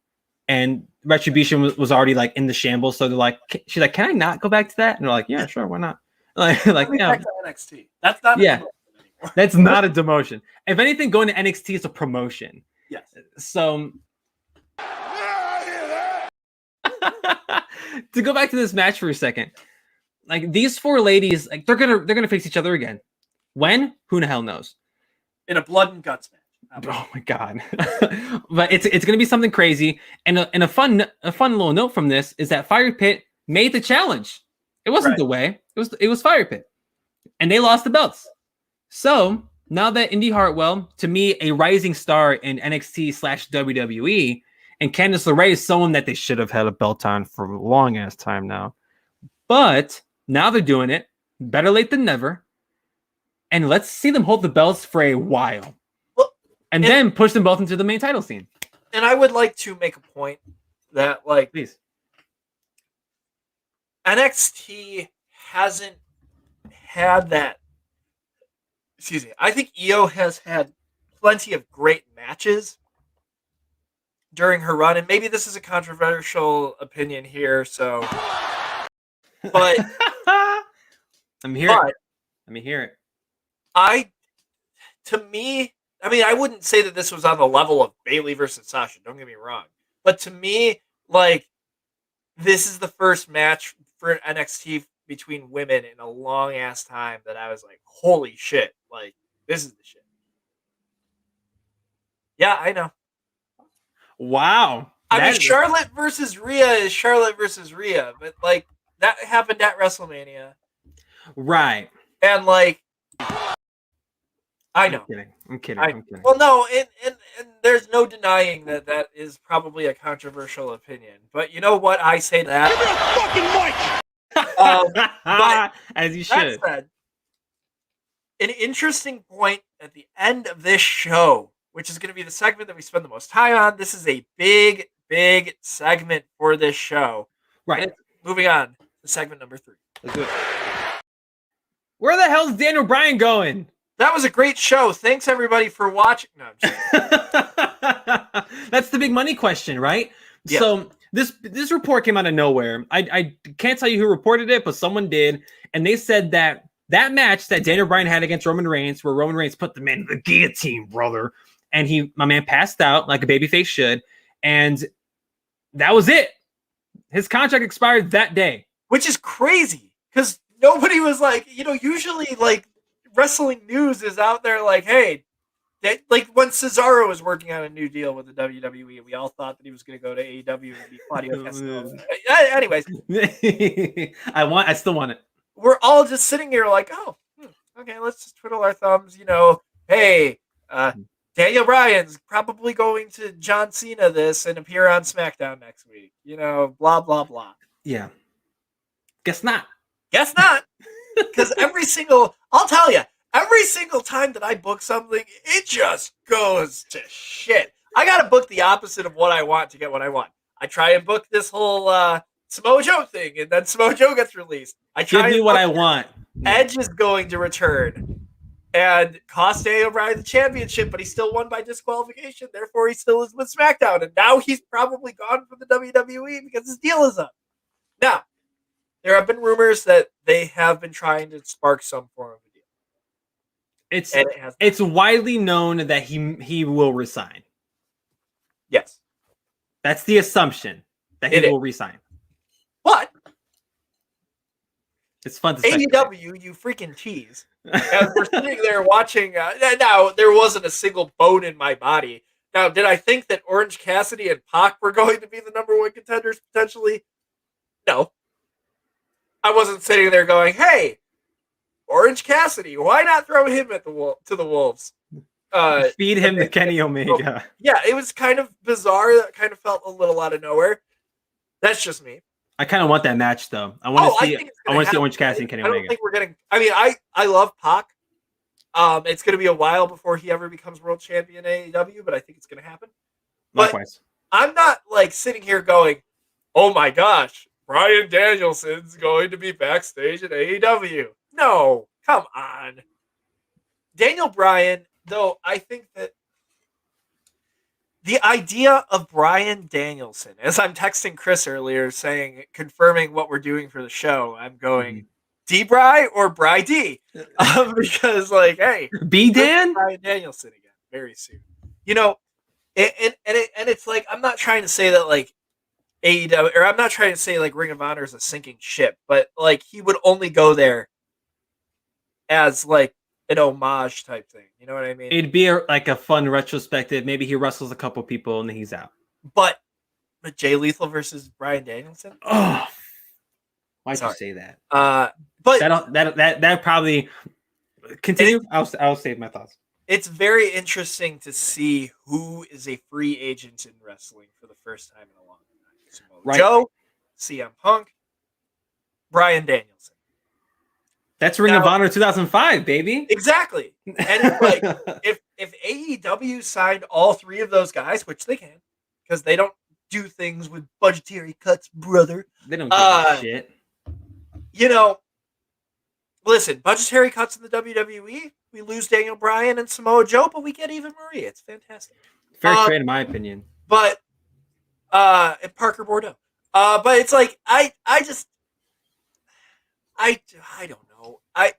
And Retribution was already like in the shambles. So they're like, she's like, can I not go back to that? And they're like, yeah, sure, why not? Like yeah,
back to NXT. That's not
yeah. That's not a demotion. If anything, going to NXT is a promotion.
Yes.
So to go back to this match for a second, like these four ladies, like they're gonna face each other again. When? Who the hell knows?
In a blood and guts match.
Oh my god! But it's gonna be something crazy. And a fun little note from this is that Fire Pit made the challenge. It wasn't the way. It was Fire Pit, and they lost the belts. So now that Indy Hartwell, to me, a rising star in NXT/WWE, and Candice LeRae is someone that they should have had a belt on for a long ass time now. But now they're doing it. Better late than never. And let's see them hold the belts for a while.
Well,
and then push them both into the main title scene.
And I would like to make a point that, like,
please,
NXT hasn't had that. Excuse me. I think Io has had plenty of great matches during her run, and maybe this is a controversial opinion here, so. But
let me hear it. Let me hear it.
To me, I mean, I wouldn't say that this was on the level of Bayley versus Sasha. Don't get me wrong, but to me, like, this is the first match for NXT between women in a long ass time that I was like, holy shit, like, this is the shit. Yeah, I know.
Wow.
I mean, Charlotte versus Rhea is Charlotte versus Rhea, but like that happened at WrestleMania.
Right.
And like, I know.
I'm kidding.
Well, no, and there's no denying that is probably a controversial opinion. But you know what? I say that.
Give me a fucking mic!
But
as you should.
Said, an interesting point at the end of this show, which is going to be the segment that we spend the most time on. This is a big segment for this show.
Right.
And moving on to segment number 3.
Let's do it. Where the hell's Daniel Bryan going?
That was a great show. Thanks everybody for watching. No, I'm just
That's the big money question, right?
Yeah.
So this report came out of nowhere. I can't tell you who reported it, but someone did, and they said that match that Daniel Bryan had against Roman Reigns, where Roman Reigns put the man in the guillotine, brother, and my man passed out like a babyface should, and that was it. His contract expired that day,
which is crazy because nobody was like, usually like wrestling news is out there like, hey, like when Cesaro was working on a new deal with the WWE, we all thought that he was going to go to AEW and be Claudio Castagnoli. Anyways,
I still want it.
We're all just sitting here like, oh, okay, let's just twiddle our thumbs. Hey, Daniel Bryan's probably going to John Cena this and appear on SmackDown next week. Blah blah blah.
Yeah. Guess not.
Because I'll tell you, every single time that I book something, it just goes to shit. I got to book the opposite of what I want to get what I want. I try and book this whole Samoa Joe thing, and then Samoa Joe gets released.
Give me what I want.
Edge is going to return and cost Daniel Bryan the championship, but he still won by disqualification. Therefore, he still is with SmackDown, and now he's probably gone from the WWE because his deal is up. Now, there have been rumors that they have been trying to spark some form of a deal.
It's widely known that he will resign.
Yes.
That's the assumption, that he will resign.
But
it's fun to
AEW, you freaking tease. As we're sitting there watching, now there wasn't a single bone in my body. Now, did I think that Orange Cassidy and Pac were going to be the number 1 contenders potentially? No. I wasn't sitting there going, hey, Orange Cassidy, why not throw him at to the Wolves?
Feed him to Kenny Omega.
Yeah, it was kind of bizarre. That kind of felt a little out of nowhere. That's just me.
I kind of want that match though. I want to see Orange Cassidy and Kenny Omega.
I don't think we're getting. I mean, I love Pac. It's going to be a while before he ever becomes world champion in AEW, but I think it's going to happen. But
Likewise.
I'm not like sitting here going, "Oh my gosh, Bryan Danielson's going to be backstage at AEW." No, come on. Daniel Bryan, though, I think that the idea of Bryan Danielson, as I'm texting Chris earlier saying, confirming what we're doing for the show, I'm going, D-Bry or Bry D? Because, like, hey,
B-Dan?
Bryan Danielson again very soon. You know, and it's like, I'm not trying to say that, like, AEW, or I'm not trying to say, like, Ring of Honor is a sinking ship, but, like, he would only go there as, like, an homage type thing. You know what I mean?
It'd be like a fun retrospective. Maybe he wrestles a couple people and then he's out.
But Jay Lethal versus Bryan Danielson?
Oh, why'd you say that?
But
that probably continue. I'll save my thoughts.
It's very interesting to see who is a free agent in wrestling for the first time in a long time. Samoa
Right.
Joe, CM Punk, Bryan Danielson.
That's Ring of Honor 2005, baby.
Exactly. And it's like, if AEW signed all three of those guys, which they can, because they don't do things with budgetary cuts, brother.
They don't give a shit.
You know, listen, budgetary cuts in the WWE, we lose Daniel Bryan and Samoa Joe, but we get Eva Marie. It's fantastic.
Fair trade, in my opinion.
But and Parker Bordeaux. But it's like I don't know. I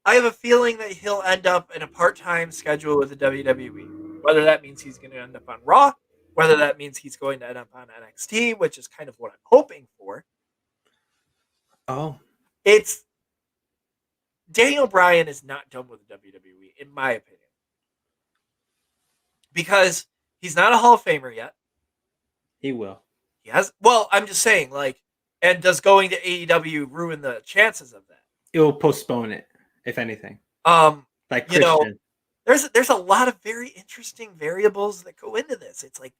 have a feeling that he'll end up in a part-time schedule with the WWE. Whether that means he's going to end up on Raw, whether that means he's going to end up on NXT, which is kind of what I'm hoping for.
Oh.
It's Daniel Bryan is not done with the WWE, in my opinion. Because he's not a Hall of Famer yet.
He will.
He has. Well, I'm just saying, like, and does going to AEW ruin the chances of that?
It will postpone it, if anything. Like Christian.
You know, there's a lot of very interesting variables that go into this. It's like,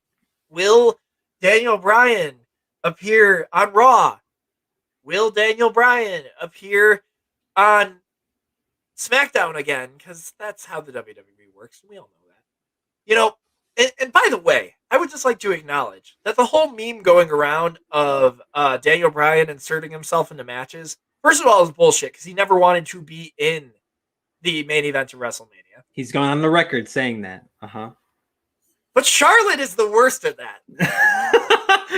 will Daniel Bryan appear on Raw? Will Daniel Bryan appear on SmackDown again? Because that's how the WWE works, and we all know that. You know, and by the way, I would just like to acknowledge that the whole meme going around of Daniel Bryan inserting himself into matches, first of all, is bullshit because he never wanted to be in the main event of WrestleMania.
He's going on the record saying that.
But Charlotte is the worst at that.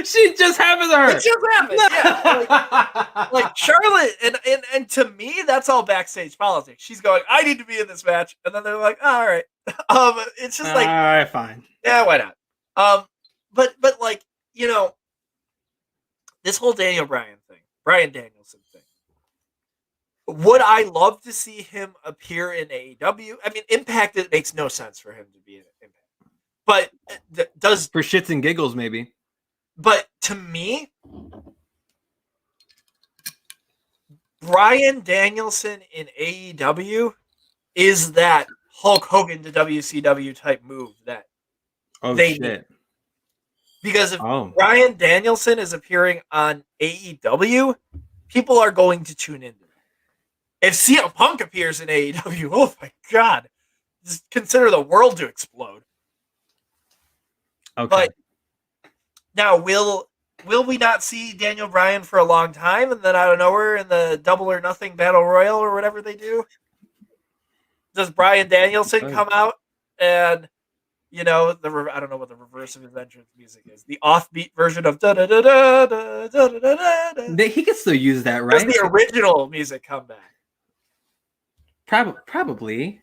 She just happened to her.
It just happened, yeah. Like Charlotte, and to me, that's all backstage politics. She's going, I need to be in this match. And then they're like, oh, all right. It's just like,
all right, fine.
Yeah, why not? But like, you know, this whole Daniel Bryan thing, Bryan Danielson thing. Would I love to see him appear in AEW? I mean, Impact, it makes no sense for him to be in Impact. But does...
For shits and giggles, maybe.
But to me, Bryan Danielson in AEW is that Hulk Hogan to WCW type move that they need. Because if Bryan Danielson is appearing on AEW, people are going to tune in. If CM Punk appears in AEW, oh my God, just consider the world to explode.
Okay.
But now, will we not see Daniel Bryan for a long time, and then out of nowhere in the Double or Nothing Battle Royal or whatever they do, does Bryan Danielson come out and, you know, I don't know what the reverse of his entrance music is, the offbeat version of da da da da da da da da.
He can still use that, right?
Does the original music come back?
Probably.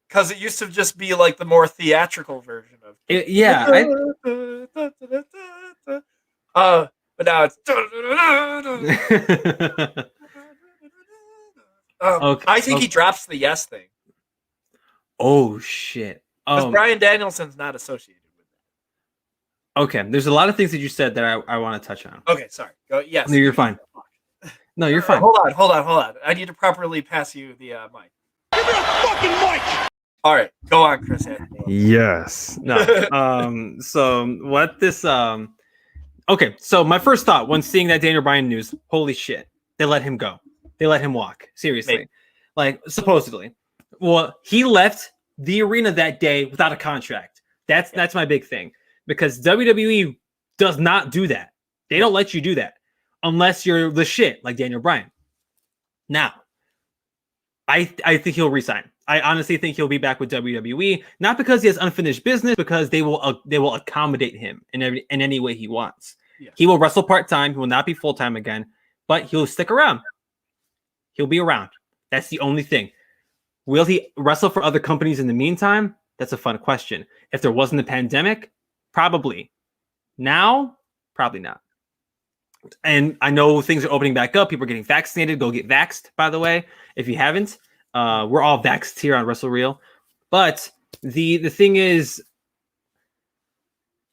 Because it used to just be like the more theatrical version of
it. Yeah.
But now it's
okay.
I think he drops the yes thing.
Oh shit.
Because Bryan Danielson's not associated with that.
Okay. There's a lot of things that you said that I want to touch on.
Okay, sorry. Go, yes.
No, you're fine. No, you're fine.
Hold on. I need to properly pass you the mic.
Give me a fucking mic!
All right, go on, Chris.
Yes. No. So what this okay, so my first thought when seeing that Daniel Bryan news, holy shit. They let him go. They let him walk. Seriously.
Maybe.
Like supposedly. Well, he left the arena that day without a contract. That's my big thing, because WWE does not do that. They don't let you do that unless you're the shit like Daniel Bryan. Now, I think he'll resign. I honestly think he'll be back with WWE, not because he has unfinished business, because they will accommodate him in any way he wants.
Yeah.
He will wrestle part-time. He will not be full-time again, but he'll stick around. He'll be around. That's the only thing. Will he wrestle for other companies in the meantime? That's a fun question. If there wasn't a pandemic, probably. Now, probably not. And I know things are opening back up. People are getting vaccinated. Go get vaxxed, by the way, if you haven't. We're all vaxxed here on Wrestle Reel. But the thing is,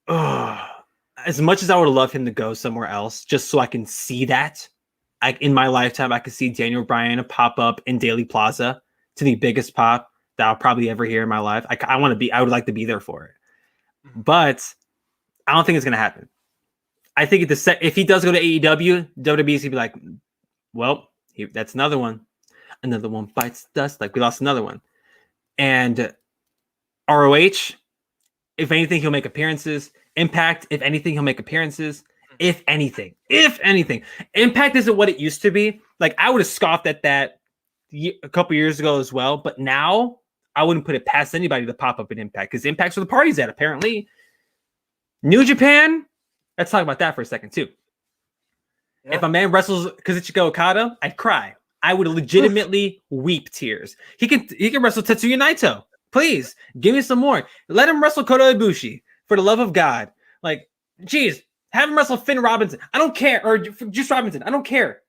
as much as I would love him to go somewhere else, just so I can see that, in my lifetime, I could see Daniel Bryan pop up in Daily Plaza to the biggest pop that I'll probably ever hear in my life. I would like to be there for it. But I don't think it's going to happen. I think if he does go to AEW, WWE's going to be like, well, that's another one. Another one bites dust. Like, we lost another one. And ROH, if anything, he'll make appearances. Impact, if anything, he'll make appearances. If anything. Impact isn't what it used to be. Like, I would have scoffed at that a couple years ago as well. But now, I wouldn't put it past anybody to pop up in Impact, because Impact's where the party's at, apparently. New Japan, let's talk about that for a second, too. Yeah. If a man wrestles Kazuchika Okada, I'd cry. I would legitimately weep tears. He can wrestle Tetsuya Naito. Please, give me some more. Let him wrestle Kota Ibushi, for the love of God. Like, geez, have him wrestle Finn Robinson. I don't care. Or just Robinson. I don't care.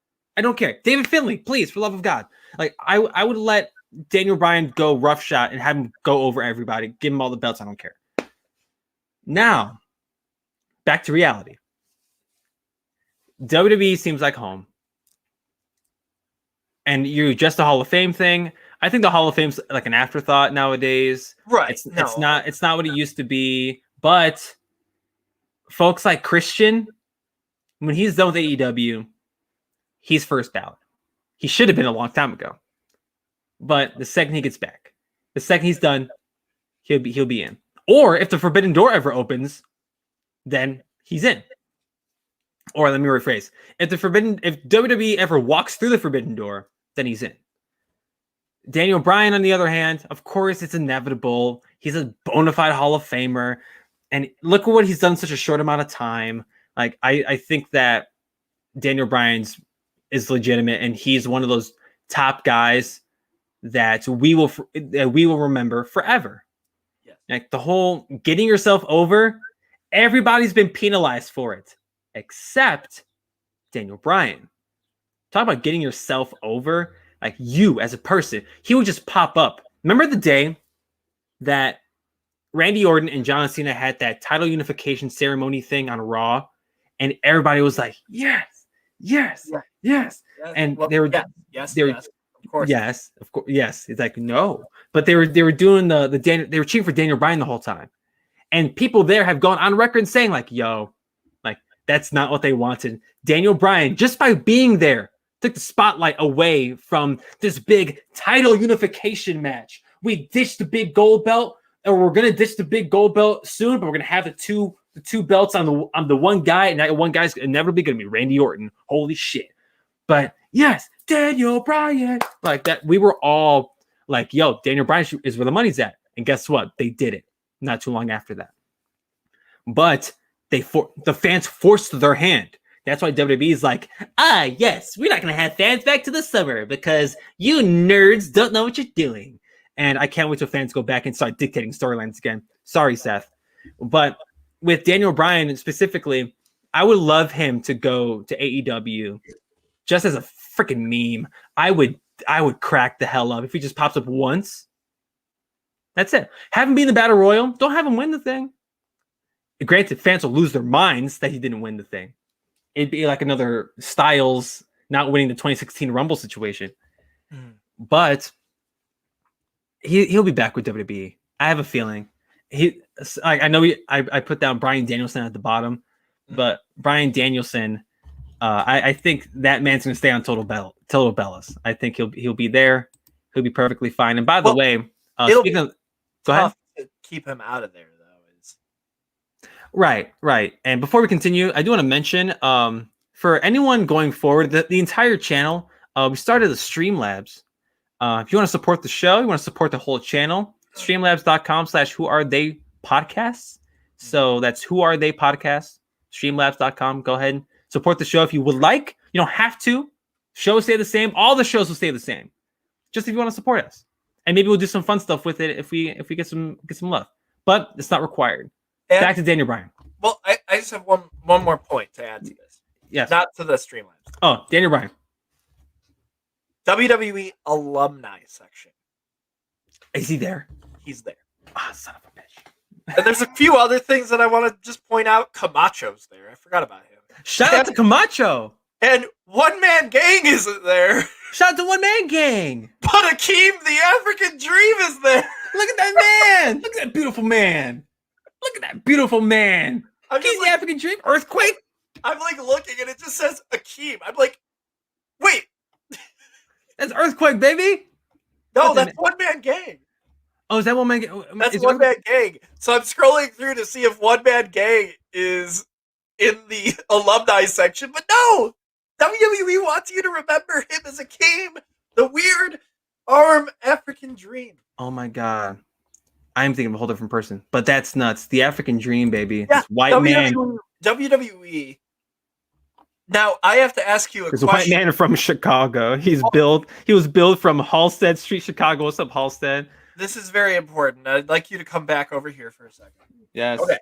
David Finlay, please, for the love of God. Like, I would let Daniel Bryan go roughshod and have him go over everybody. Give him all the belts. I don't care. Now, back to reality. WWE seems like home. And you just the Hall of Fame thing. I think the Hall of Fame's like an afterthought nowadays.
Right.
It's not what it used to be. But folks like Christian, when he's done with AEW, he's first ballot. He should have been a long time ago. But the second he gets back, the second he's done, he'll be in. Or if the Forbidden Door ever opens, then he's in. Or let me rephrase: if WWE ever walks through the Forbidden Door, then he's in. Daniel Bryan, on the other hand, of course, it's inevitable. He's a bona fide Hall of Famer, and look at what he's done in such a short amount of time. Like, I think that Daniel Bryan's is legitimate, and he's one of those top guys that we will remember forever.
Yes.
Like, the whole getting yourself over, everybody's been penalized for it, except Daniel Bryan. Talk about getting yourself over. Like, you as a person, he would just pop up. Remember the day that Randy Orton and John Cena had that title unification ceremony thing on Raw, and everybody was like, yes. And they were,
yes, of course.
Yes. It's like, no, but they were doing they were cheering for Daniel Bryan the whole time, and people there have gone on record saying like, yo, like, that's not what they wanted. Daniel Bryan, just by being there, took the spotlight away from this big title unification match. We ditched the big gold belt, or we're gonna ditch the big gold belt soon, but we're gonna have the two belts on the one guy, and that one guy's inevitably gonna be Randy Orton. Holy shit! But yes, Daniel Bryan, like that. We were all like, "Yo, Daniel Bryan is where the money's at." And guess what? They did it not too long after that. But the fans forced their hand. That's why WWE is like, yes, we're not going to have fans back to the summer because you nerds don't know what you're doing. And I can't wait till fans go back and start dictating storylines again. Sorry, Seth. But with Daniel Bryan specifically, I would love him to go to AEW just as a freaking meme. I would crack the hell up if he just pops up once. That's it. Have him be in the Battle Royal. Don't have him win the thing. Granted, fans will lose their minds that he didn't win the thing. It'd be like another Styles not winning the 2016 Rumble situation. But he'll be back with WWE. I have a feeling. I know I put down Bryan Danielson at the bottom, but Bryan Danielson, I think that man's going to stay on Total Bellas. I think he'll be there. he'll be perfectly fine. And by the way,
it'll
speaking of, go
tough
ahead.
to keep him out of there, though. Is
Right. And before we continue, I do want to mention, for anyone going forward, the entire channel, we started the Streamlabs. If you want to support the show, you want to support the whole channel, streamlabs.com/whoarethe_podcasts. So that's Who Are They Podcasts, streamlabs.com. Go ahead and support the show if you would like. You don't have to. Shows stay the same. All the shows will stay the same. Just if you want to support us. And maybe we'll do some fun stuff with it if we get some love. But it's not required.
and,
Back to Daniel Bryan.
well, I just have one more point to add to this.
Yes.
Not to the Streamlabs.
Oh, Daniel Bryan.
WWE alumni section.
Is he there?
He's there.
Ah, son of a bitch.
And there's a few other things that I want to just point out. Camacho's there. I forgot about him.
Shout out to Camacho.
And One Man Gang isn't there.
Shout out to One Man Gang.
But Akeem the African Dream is there.
Look at that man. Look at that beautiful man. Look at that beautiful man.
I'm
He's
just
the
like,
African Dream. Earthquake.
I'm like looking and it just says Akeem. I'm like, wait,
That's Earthquake, baby.
no,
That's
that's One Man Gang.
Oh, is that One Man Gang?
That's
Is
One Man Gang. So I'm scrolling through to see if One Man Gang is in the alumni section, but no. WWE wants you to remember him as Akeem, the weird arm African Dream.
Oh my god. I'm thinking of a whole different person. But that's nuts. The African Dream, baby.
Yeah,
This white man.
WWE. Now I have to ask you a
There's a white
question.
man from Chicago. He was built from Halstead Street, Chicago. What's up, Halstead?
This is very important. I'd like you to come back over here for a second.
Yes.
Okay.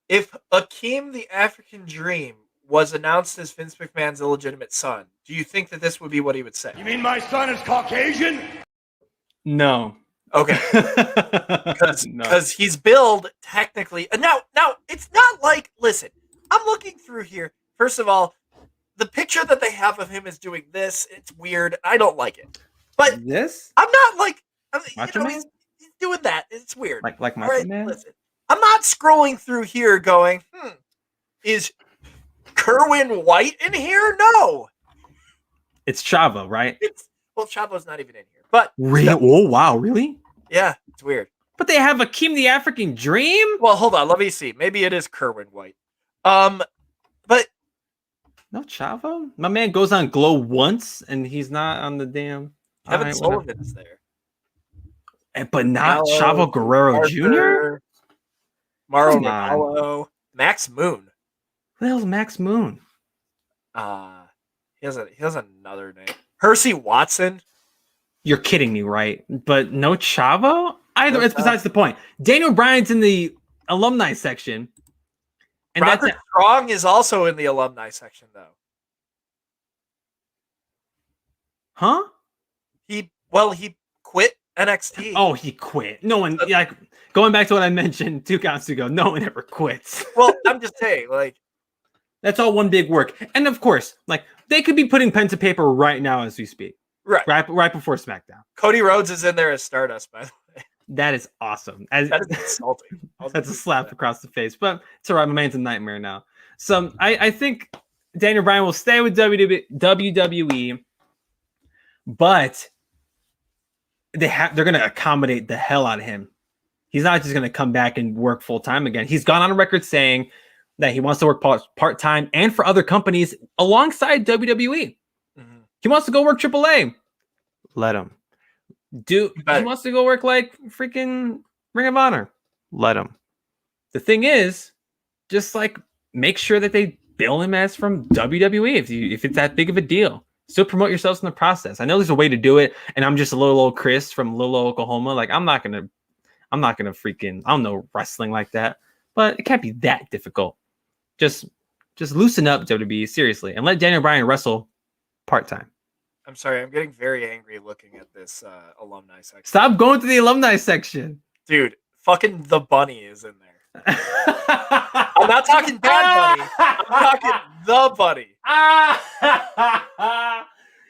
If Akeem the African Dream was announced as Vince McMahon's illegitimate son, do you think that this would be what he would say?
You mean my son is Caucasian?
No.
Okay. Because
No.
he's billed technically. And now it's not like, listen, I'm looking through here. First of all, the picture that they have of him is doing this. It's weird. I don't like it. But
This?
I'm not like,
Macho Man?
he's doing that. It's weird.
Like
All
Macho
right,
Man?
listen. I'm not scrolling through here going, is Kerwin White in here? No.
It's Chavo, right?
Well, Chavo's not even in here. But
Really? Oh wow, really?
yeah, it's weird.
But they have Akeem the African Dream?
Well, hold on. Let me see. Maybe it is Kerwin White. But
No Chavo? My man goes on Glow once and he's not on the damn.
Kevin
Alright,
Sullivan is there.
but not
Gallo,
Chavo Guerrero Jr.?
Arthur, Mauro
Come on.
Ranallo, Max Moon.
Who the hell's Max Moon?
He has another name. Hersey Watson.
You're kidding me, right? But no Chavo? Either
No
it's besides the point. Daniel Bryan's in the alumni section. And
Roderick
that's
Strong is also in the alumni section, though.
huh?
He quit NXT.
Oh, he quit. No one like going back to what I mentioned 2 counts ago, no one ever quits.
Well, I'm just saying, like,
That's all one big work. And of course, like they could be putting pen to paper right now as we speak. Right before SmackDown.
Cody Rhodes is in there as Stardust, by the way.
That is awesome.
That is insulting.
That's a slap across the face, but it's all right. My man's a nightmare now. So I think Daniel Bryan will stay with WWE, but they're going to accommodate the hell out of him. He's not just going to come back and work full time again. He's gone on record saying that he wants to work part time and for other companies alongside WWE.
Mm-hmm.
He wants to go work AAA. Let him. He wants to go work like freaking Ring of Honor. Let him. The thing is, just like make sure that they bill him as from WWE if it's that big of a deal. Still promote yourselves in the process. I know there's a way to do it, and I'm just a little old Chris from little old Oklahoma. Like I'm not gonna freaking I don't know wrestling like that, but it can't be that difficult. Just loosen up, WWE, seriously, and let Daniel Bryan wrestle part time.
I'm sorry, I'm getting very angry looking at this alumni section.
Stop going to the alumni section.
Dude, fucking the bunny is in there. I'm not talking Bad Bunny. I'm talking the bunny.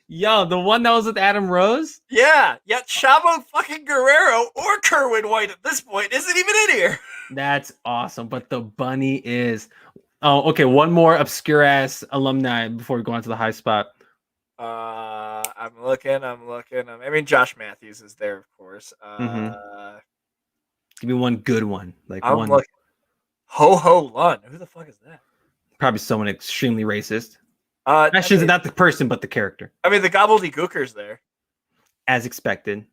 Yo, the one that was with Adam Rose?
Yeah, yet Chavo fucking Guerrero or Kerwin White at this point isn't even in here.
That's awesome, but the bunny is. Oh, okay, one more obscure ass alumni before we go on to the high spot.
I'm looking. I mean, Josh Matthews is there, of course.
Give me one good one. Like
I'm
one.
looking. Ho Ho Lun. Who the fuck is that?
Probably someone extremely racist.
I
Actually,
mean,
not the person, but the character.
I mean, the gobbledygooker's there.
As expected.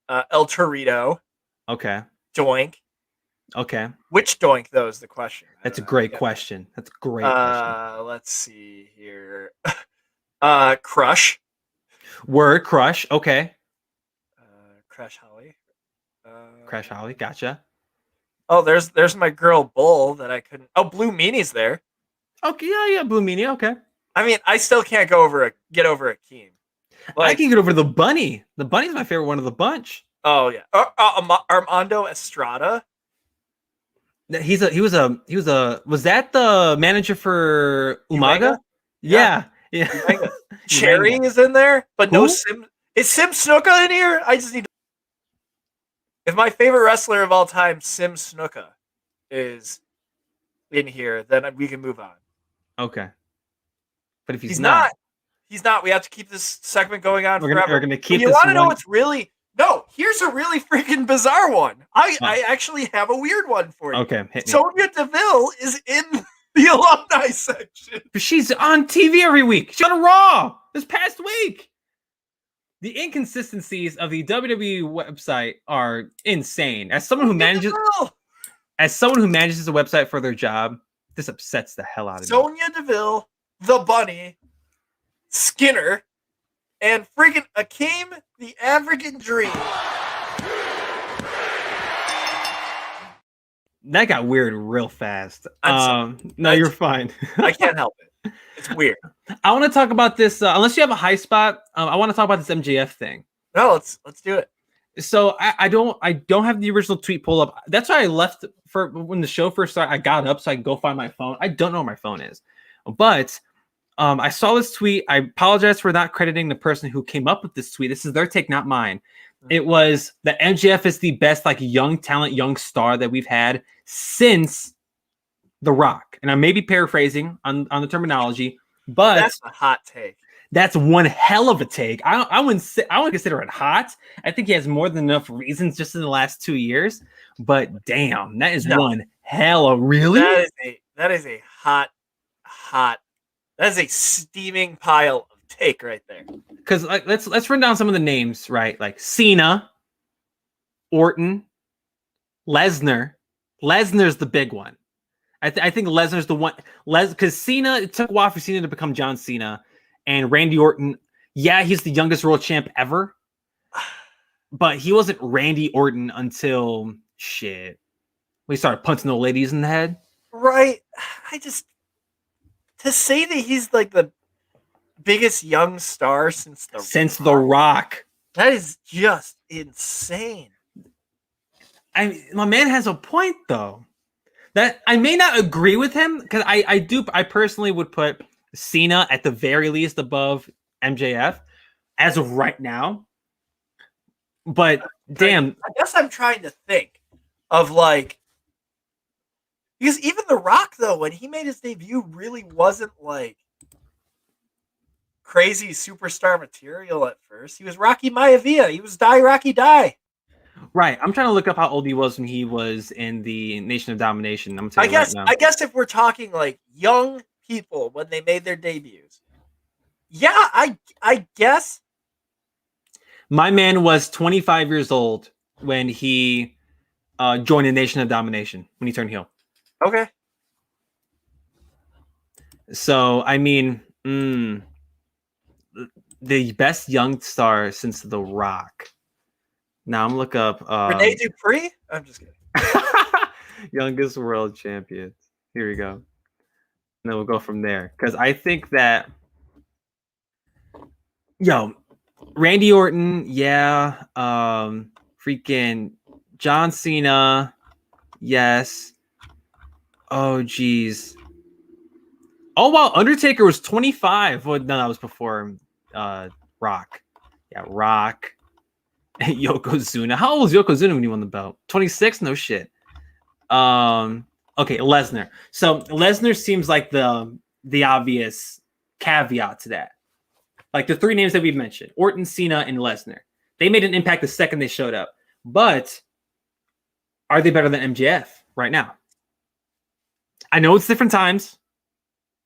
El Torito.
Okay.
Doink.
Okay.
Which Doink, though, is the question.
That's a great question. That's a great question.
Let's see here. Crush.
Word Crush. Okay.
Crash Holly.
Crash Holly. Gotcha.
Oh, there's my girl Bull that I couldn't. Oh, Blue Meanie's there.
Okay. Yeah. Blue Meanie. Okay.
I mean, I still can't get over Akeem.
I can get over the bunny. The bunny's my favorite one of the bunch.
Oh yeah. Armando Estrada.
Was that the manager for Umaga? Yeah.
Cherry is in there, but no Sim. Is Sim Snuka in here? I just need to. If my favorite wrestler of all time, Sim Snuka, is in here, then we can move on.
Okay. But if
he's not. We have to keep this segment going on forever.
We're gonna keep.
You want to know what's really? No, here's a really freaking bizarre one. I actually have a weird one for you.
Okay, hit me.
Sonya Deville is in the alumni section.
But she's on TV every week. She's on Raw this past week. The inconsistencies of the WWE website are insane. As someone who manages the website for their job, this upsets the hell out of me.
Sonya Deville, the Bunny, Skinner, and freaking Akeem, the African Dream.
That got weird real fast. No, you're fine.
I can't help it. It's weird.
I want to talk about this. Unless you have a high spot, I want to talk about this MJF thing.
No, let's do it.
So I don't have the original tweet pulled up. That's why I left for when the show first started. I got up so I can go find my phone. I don't know where my phone is, but I saw this tweet. I apologize for not crediting the person who came up with this tweet. This is their take, not mine. It was that MJF is the best young talent, young star that we've had since The Rock. And I may be paraphrasing on the terminology, but
that's a hot take.
That's one hell of a take. I wouldn't consider it hot. I think he has more than enough reasons just in the last 2 years. But damn, that is one hell of really.
That is a hot. That is a steaming pile of take right there.
Because let's run down some of the names, right? Like Cena, Orton, Lesnar. Lesnar's the big one. I think Lesnar's the one. Because Cena, it took a while for Cena to become John Cena. And Randy Orton, yeah, he's the youngest world champ ever. But he wasn't Randy Orton until we started punching the ladies in the head.
Right. To say that he's like the biggest young star since The
Rock. That
is just insane.
My man has a point though. That I may not agree with him because I personally would put Cena at the very least above MJF as of right now. But damn,
I guess I'm trying to think of because even The Rock though, when he made his debut, really wasn't crazy superstar material at first. He was Rocky Maivia. He was Die Rocky Die.
Right. I'm trying to look up how old he was when he was in the Nation of Domination. I'm telling you right now.
I guess if we're talking young people when they made their debuts. Yeah, I guess.
My man was 25 years old when he joined the Nation of Domination, when he turned heel.
Okay.
So, I mean, the best young star since The Rock. Now I'm look up
Rene Dupree? I'm just kidding.
Youngest world champions. Here we go. And then we'll go from there. Because I think that Randy Orton, yeah. Freaking John Cena, yes. Oh geez. Oh wow, Undertaker was 25. Well, no, that was before Rock. Yeah, Rock. Yokozuna. How old was Yokozuna when he won the belt? 26? No shit. Okay, Lesnar. So Lesnar seems like the obvious caveat to that. Like the three names that we've mentioned, Orton, Cena, and Lesnar. They made an impact the second they showed up. But are they better than MJF right now? I know it's different times.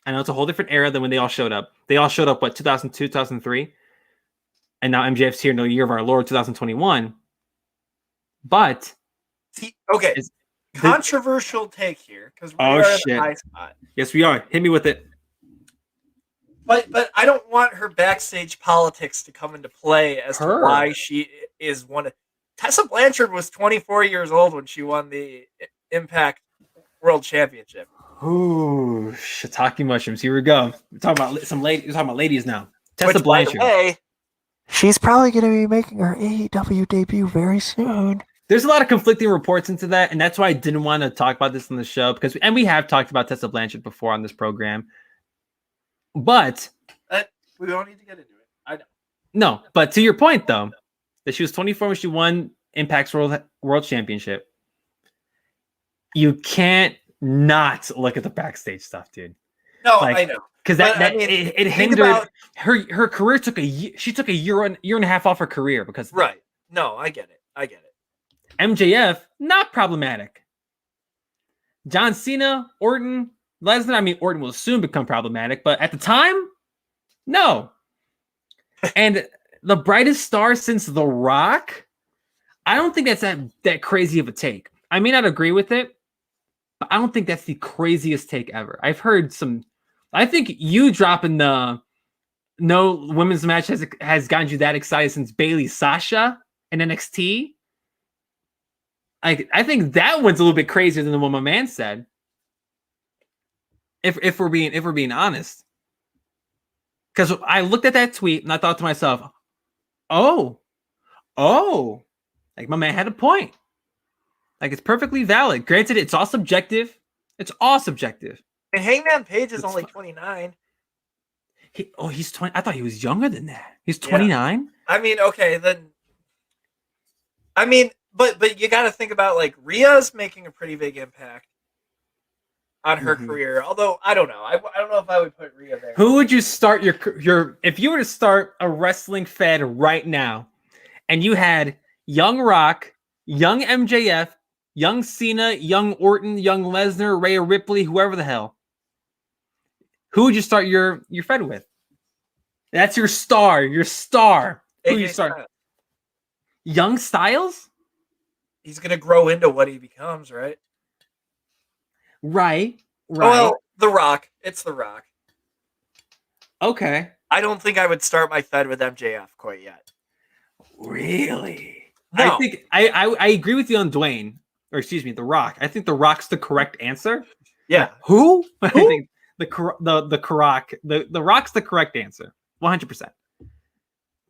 I know it's a whole different era than when they all showed up. They all showed up, 2002, 2003? And now MJF's here in the year of our Lord, 2021. But...
See, okay, controversial take here, because we are at the high spot.
Yes, we are. Hit me with it.
But I don't want her backstage politics to come into play as to why she is one of... Tessa Blanchard was 24 years old when she won the Impact World Championship.
Ooh, shiitake mushrooms. Here we go. We're talking about some ladies. We're talking about ladies now. Tessa Blanchard.
By the way, she's probably going to be making her AEW debut very soon.
There's a lot of conflicting reports into that, and that's why I didn't want to talk about this on the show and we have talked about Tessa Blanchard before on this program. But
we don't need to get into it. I know.
No, but to your point though, that she was 24 when she won Impact's World Championship. You can't not look at the backstage stuff, dude.
No, I know.
Because it hindered her career. She took a year and a half off her career because
right. No, I get it.
MJF, not problematic. John Cena, Orton, Lesnar. I mean, Orton will soon become problematic, but at the time, no. And the brightest star since The Rock, I don't think that's that crazy of a take. I may not agree with it, but I don't think that's the craziest take ever. I've heard some. I think you dropping the no women's match has gotten you that excited since Bayley Sasha in NXT. I think that one's a little bit crazier than the one my man said. If we're being honest, because I looked at that tweet and I thought to myself, oh, like my man had a point. Like it's perfectly valid. Granted, it's all subjective. And
Hangman Page is only 29.
He's 20. I thought he was younger than that. He's 29.
Yeah. I mean, okay, then. I mean, but you got to think about like Rhea's making a pretty big impact on her career. Although I don't know. I don't know if I would put Rhea there.
Who would you start your if you were to start a wrestling fed right now, and you had young Rock, young MJF, young Cena, young Orton, young Lesnar, Rhea Ripley, whoever the hell. Who would you start your fed with? That's your star. Your star. Who you start? Styles. Young Styles?
He's gonna grow into what he becomes, right?
Right.
Well, The Rock. It's The Rock.
Okay.
I don't think I would start my fed with MJF quite yet.
Really?
No.
I think I agree with you on Dwayne, or excuse me, The Rock. I think The Rock's the correct answer.
Yeah.
Who? I think the Rock's the correct answer. 100%.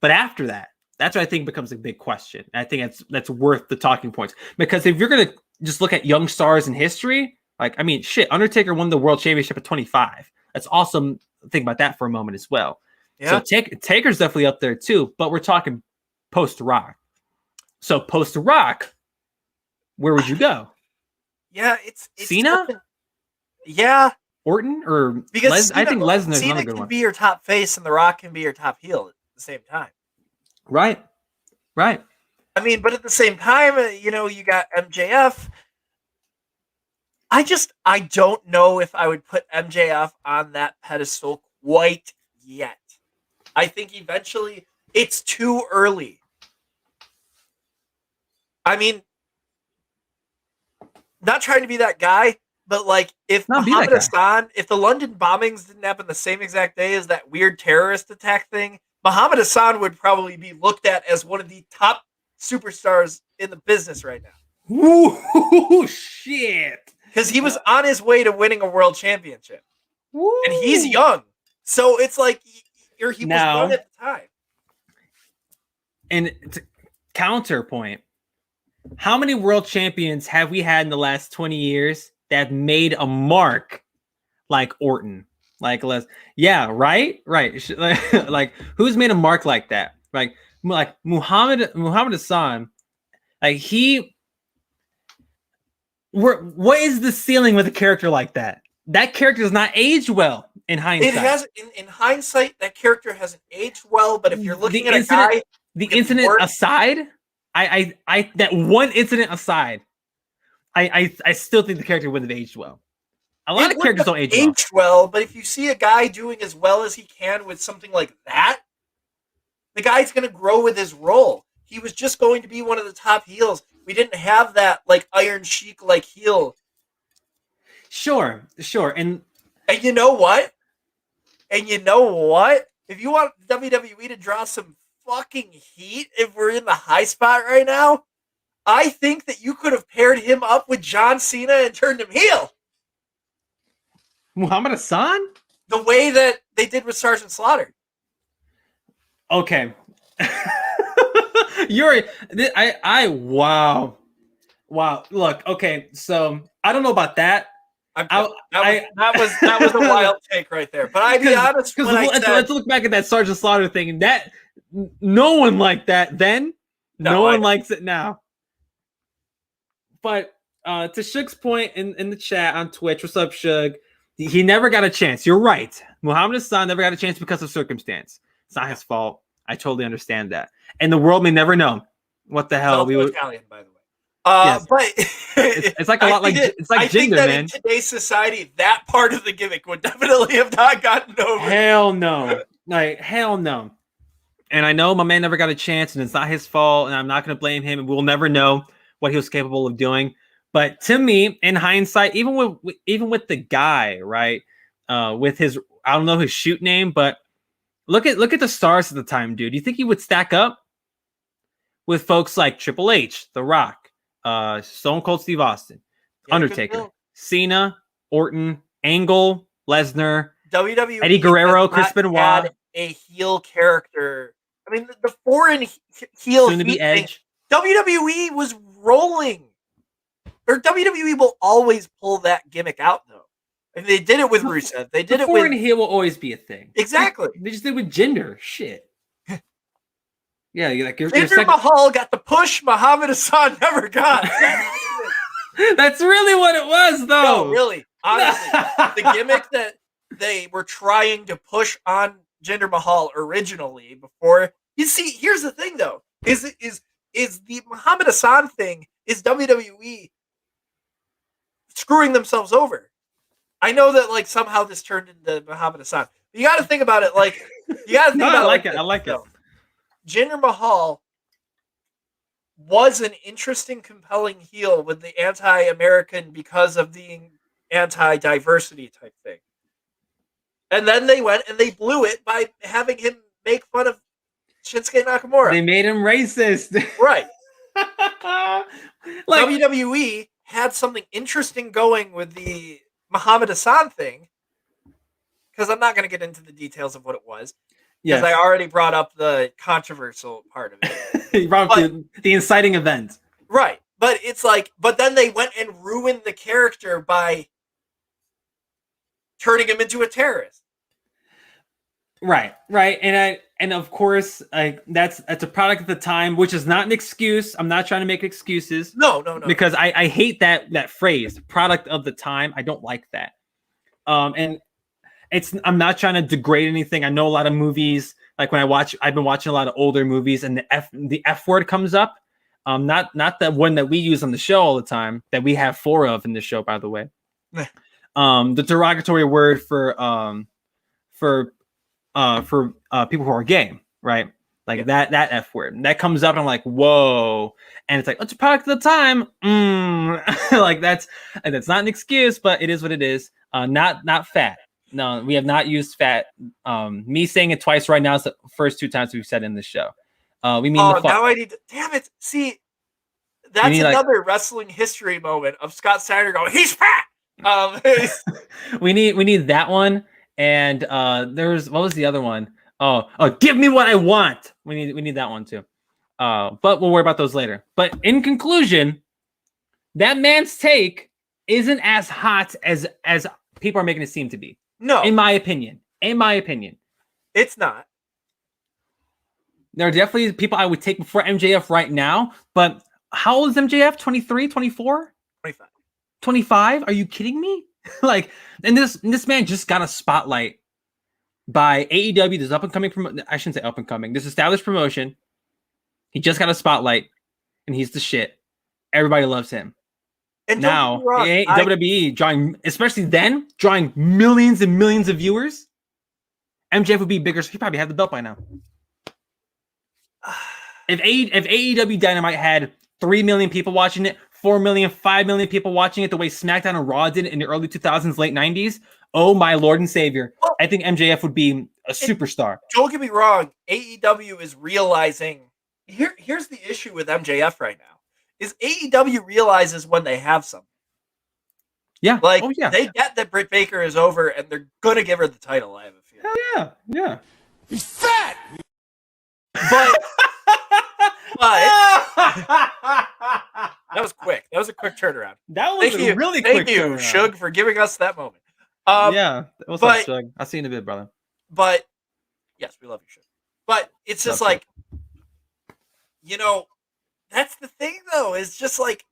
But after that, that's what I think becomes a big question. I think that's worth the talking points. Because if you're gonna just look at young stars in history, like I mean, shit, Undertaker won the World Championship at 25. That's awesome. Think about that for a moment as well. Yeah. So Taker's definitely up there too. But we're talking post Rock. So post Rock, where would you go?
Yeah, it's
Cena.
Yeah.
Orton or
because
I think Lesnar's
Cena
another good one.
Can be your top face, and The Rock can be your top heel at the same time.
Right.
I mean, but at the same time, you got MJF. I don't know if I would put MJF on that pedestal quite yet. I think eventually it's too early. I mean, not trying to be that guy, but like if Muhammad Hassan, if the London bombings didn't happen the same exact day as that weird terrorist attack thing, Muhammad Hassan would probably be looked at as one of the top superstars in the business right now.
Ooh, shit.
Because he was on his way to winning a world championship. Ooh. And he's young. So it's like he was young at the time.
And to counterpoint, how many world champions have we had in the last 20 years that made a mark like Orton? Like right. Like who's made a mark like that? Like Muhammad Hassan. Like what is the ceiling with a character like that? That character does not age well. in hindsight.
It has in hindsight that character hasn't aged well. But if you're looking at a guy,
the incident aside, I that one incident aside, I still think the character wouldn't have aged well. A lot of characters don't age
well. But if you see a guy doing as well as he can with something like that, the guy's going to grow with his role. He was just going to be one of the top heels. We didn't have that like Iron Sheik like heel.
Sure, and
you know what? If you want WWE to draw some fucking heat, if we're in the high spot right now, I think that you could have paired him up with John Cena and turned him heel.
Muhammad Hassan?
The way that they did with Sergeant Slaughter.
Okay. Wow. Look, okay, so I don't know about that.
That was a wild take right there. But I'd be honest,
let's look back at that Sergeant Slaughter thing, and that no one liked that then. No one likes it now. But to Shug's point in the chat on Twitch, what's up, Shug? He never got a chance. You're right. Muhammad Hassan never got a chance because of circumstance. It's not his fault. I totally understand that. And the world may never know what the hell we would.
Italian, by the way. Yes. But
it's like a lot like it's like Jinder, man.
In today's society, that part of the gimmick would definitely have not gotten over.
Hell no. Hell no. And I know my man never got a chance, and it's not his fault, and I'm not going to blame him, and we'll never know what he was capable of doing. But to me, in hindsight, even with the guy, right, with his, I don't know his shoot name, but look at the stars at the time, dude. You think he would stack up with folks like Triple H, The Rock, Stone Cold Steve Austin, Undertaker, Cena, Orton, Angle, Lesnar,
WWE,
Eddie Guerrero, Chris Benoit,
a heel character. I mean, the foreign heel
soon to be Edge.
WWE was rolling. Or WWE will always pull that gimmick out, though. And they did it with Rusev. They did it with...
foreign heel will always be a thing.
Exactly.
They just did with Jinder. Shit. Yeah,
Jinder Mahal got the push Muhammad Hassan never got.
That's really what it was, though.
No, really. Honestly. The gimmick that they were trying to push on Jinder Mahal originally before... You see, here's the thing, though. Is the Muhammad Hassan thing is WWE screwing themselves over. I know that like somehow this turned into Muhammad Hassan. But you got to think about it like
I like it.
Jinder Mahal was an interesting, compelling heel with the anti-American because of the anti-diversity type thing. And then they went and they blew it by having him make fun of Shinsuke Nakamura.
They made him racist.
Right. Like, WWE had something interesting going with the Muhammad Hassan thing, because I'm not going to get into the details of what it was, because I already brought up the controversial part of it.
You brought up the inciting event.
Right. But it's like, but then they went and ruined the character by turning him into a terrorist.
Right. And of course, that's a product of the time, which is not an excuse. I'm not trying to make excuses.
No.
Because I hate that phrase, product of the time. I don't like that. And I'm not trying to degrade anything. I know a lot of movies, like I've been watching a lot of older movies, and the F word comes up. Not the one that we use on the show all the time, that we have 4 of in the show, by the way. The derogatory word for people who are gay, right? Like that F word that comes up, and I'm like, whoa, and it's like, it's a product of the time. Like that's not an excuse, but it is what it is. Not fat. No, we have not used fat. Me saying it twice right now is the first 2 times we've said it in the show. We mean the fuck.
Now I need to, damn it. See, that's another wrestling history moment of Scott Steiner going, he's fat.
We need that one. And what was the other one? Oh, give me what I want. We need that one too. But we'll worry about those later. But in conclusion, that man's take isn't as hot as people are making it seem to be.
No.
In my opinion.
It's not.
There are definitely people I would take before MJF right now, but how old is MJF? 23, 24?
25.
25? Are you kidding me? Like, and this man just got a spotlight by AEW, this up and coming I shouldn't say up and coming, this established promotion. He just got a spotlight, and he's the shit. Everybody loves him.
And
now
wrong,
WWE drawing, especially then, drawing millions and millions of viewers. MJF would be bigger, so he probably had the belt by now. If AEW Dynamite had 3 million people watching it, 4 million, 5 million people watching it the way SmackDown and Raw did in the early 2000s, late 90s, oh my Lord and Savior, I think MJF would be a superstar.
Don't get me wrong, AEW is realizing, here's the issue with MJF right now, is AEW realizes when they have something.
Yeah.
Like, they get that Britt Baker is over, and they're going to give her the title, I have a feeling.
Hell yeah.
He's fat!
But that was quick. That was a quick turnaround.
That was really quick.
Thank you, Shug, for giving us that moment.
Yeah, what's up, Shug? I'll see you in a bit, brother.
But yes, we love you, Shug. But it's just like, you know, that's the thing, though. Is just like,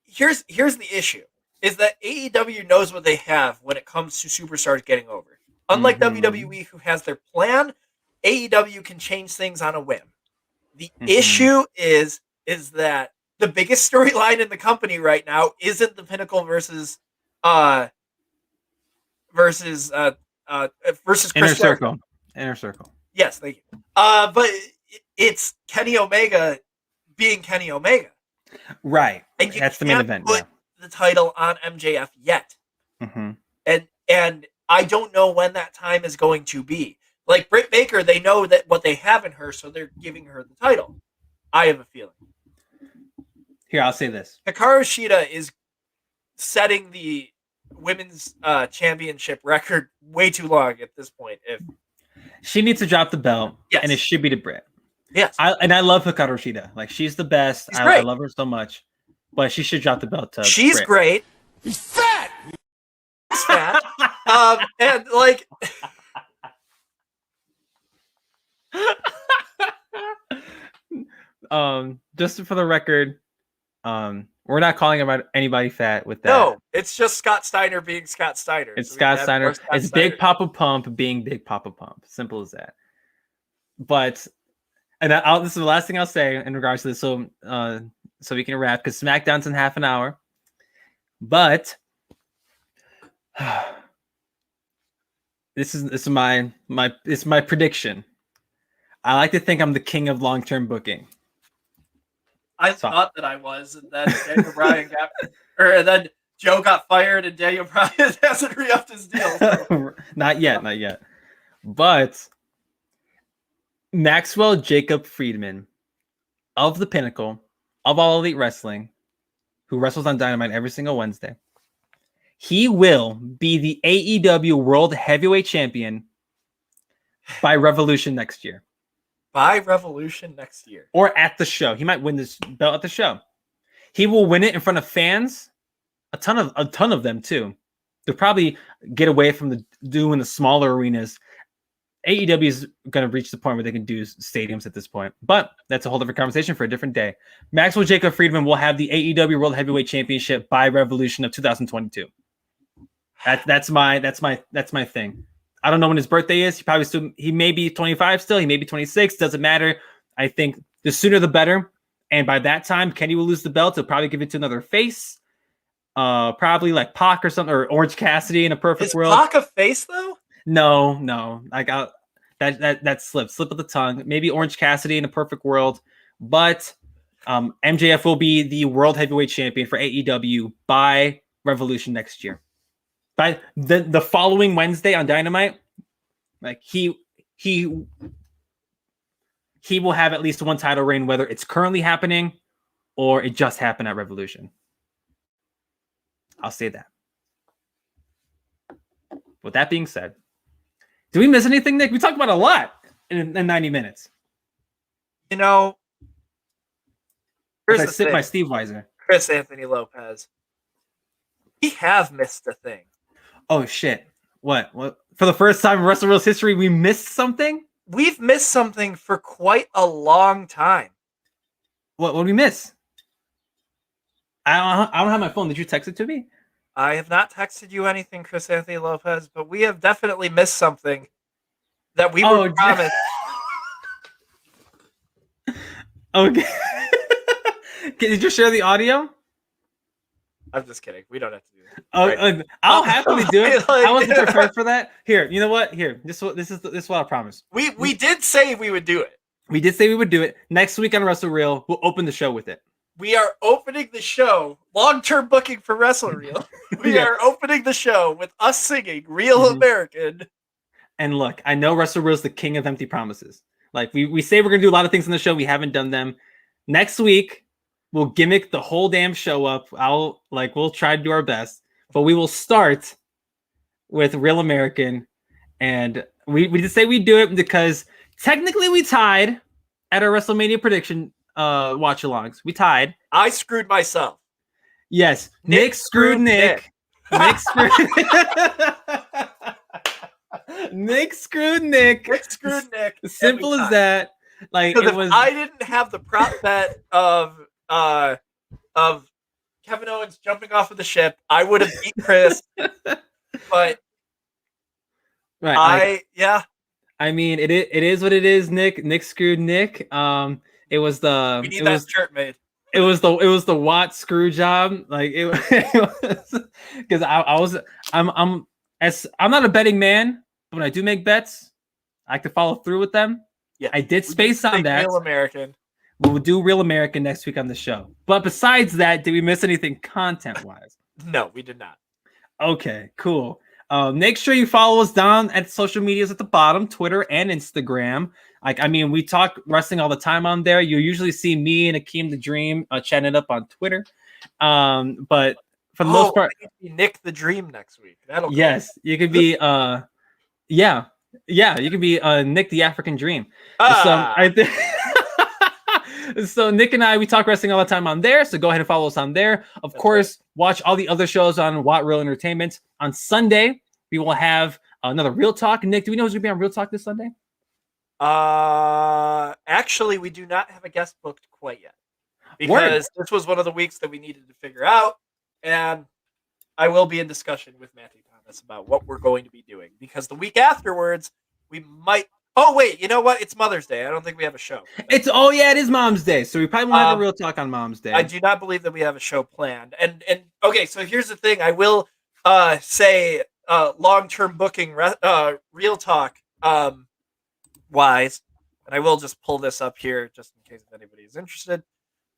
here's the issue: is that AEW knows what they have when it comes to superstars getting over. Unlike WWE, who has their plan, AEW can change things on a whim. The issue is that the biggest storyline in the company right now isn't the Pinnacle versus Chris
Inner Circle. Inner Circle.
Yes, thank you. But it's Kenny Omega being Kenny Omega.
Right.
And
that's the main event.
Put the title on MJF yet. And I don't know when that time is going to be. Like Britt Baker, they know that what they have in her, so they're giving her the title. I have a feeling.
Here, I'll say this.
Hikaru Shida is setting the women's championship record way too long at this point. If
she needs to drop the belt,
yes,
and it should be to Britt.
Yes.
I love Hikaru Shida. Like, she's the best. I love her so much. But she should drop the belt to
She's
Britt.
Great.
He's fat!
He's fat. And like...
just for the record, we're not calling anybody fat with that.
No, it's just Scott Steiner being Scott Steiner.
It's Scott Steiner. It's Big Papa Pump being Big Papa Pump. Simple as that. But, and this is the last thing I'll say in regards to this. So we can wrap, because SmackDown's in half an hour. But this is my prediction. I like to think I'm the king of long-term booking.
I thought that I was, and then Daniel Bryan and then Joe got fired, and Daniel Bryan hasn't re-upped his deal. So.
Not yet. But Maxwell Jacob Friedman of the Pinnacle, of All Elite Wrestling, who wrestles on Dynamite every single Wednesday, he will be the AEW World Heavyweight Champion by Revolution next year.
By Revolution next year.
Or at the show. He might win this belt at the show. He will win it in front of fans. A ton of them too. They'll probably get away from doing the smaller arenas. AEW is going to reach the point where they can do stadiums at this point. But that's a whole different conversation for a different day. Maxwell Jacob Friedman will have the AEW World Heavyweight Championship by Revolution of 2022. That's my thing. I don't know when his birthday is. He may be 25 still. He may be 26. Doesn't matter. I think the sooner the better. And by that time, Kenny will lose the belt. He'll probably give it to another face. Probably like Pac or something, or Orange Cassidy in a perfect world.
Is Pac a face though?
No. I got that slip of the tongue. Maybe Orange Cassidy in a perfect world. But MJF will be the World Heavyweight Champion for AEW by Revolution next year. By the following Wednesday on Dynamite, like he will have at least one title reign, whether it's currently happening or it just happened at Revolution. I'll say that. With that being said, do we miss anything, Nick? We talked about a lot in 90 minutes.
You know,
here's I sip my Steve Weiser.
Chris Anthony Lopez. We have missed a thing.
Oh shit! What? For the first time in Wrestle Reel's history, we missed something.
We've missed something for quite a long time.
What did we miss? I don't have my phone. Did you text it to me?
I have not texted you anything, Chris Anthony Lopez, but we have definitely missed something that we were promised.
Okay. Did you share the audio?
I'm just kidding. We don't have to do that.
Oh, I'll happily do it.
Like,
I wasn't prepared for that. Here, you know what? Here, this is what I promise.
We did say we would do it.
We did say we would do it next week on Wrestle Reel. We'll open the show with it.
We are opening the show. Long-term booking for Wrestle Reel. We are opening the show with us singing "Real American."
And look, I know Wrestle Reel is the king of empty promises. Like we say we're gonna do a lot of things in the show. We haven't done them. Next week, we'll gimmick the whole damn show up. We'll try to do our best, but we will start with Real American. And we just say we do it because technically we tied at our WrestleMania prediction watch-alongs. We tied.
I screwed myself.
Yes, Nick screwed Nick. Nick screwed Nick screwed Nick.
Nick screwed Nick.
Simple as that. Like it was.
I didn't have the prop bet of Kevin Owens jumping off of the ship, I would have beat Chris. But
right,
I
mean, it is what it is. Nick screwed Nick. It was the
we need that shirt made.
It was the Watt screw job. Like it was because I'm not a betting man, but when I do make bets, I like to follow through with them.
Yeah,
I did space on that.
Real American.
We'll do Real American next week on the show. But besides that, did we miss anything content-wise?
No, we did not.
Okay, cool. Make sure you follow us down at social medias at the bottom, Twitter and Instagram. We talk wrestling all the time on there. You usually see me and Akeem the Dream chatting it up on Twitter. But for the most part,
Nick the Dream next week.
You could be you can be Nick the African Dream. So Nick and I, we talk wrestling all the time on there. So go ahead and follow us on there. Of course, watch all the other shows on What Real Entertainment. On Sunday, we will have another Real Talk. Nick, do we know who's going to be on Real Talk this Sunday?
Actually, we do not have a guest booked quite yet. Because this was one of the weeks that we needed to figure out. And I will be in discussion with Matthew Thomas about what we're going to be doing. Because the week afterwards, we might... Oh, wait, you know what? It's Mother's Day. I don't think we have a show.
It is Mom's Day. So we probably won't have a Real Talk on Mom's Day.
I do not believe that we have a show planned. And okay, so here's the thing. I will say long-term booking Real Talk wise, and I will just pull this up here just in case if anybody is interested.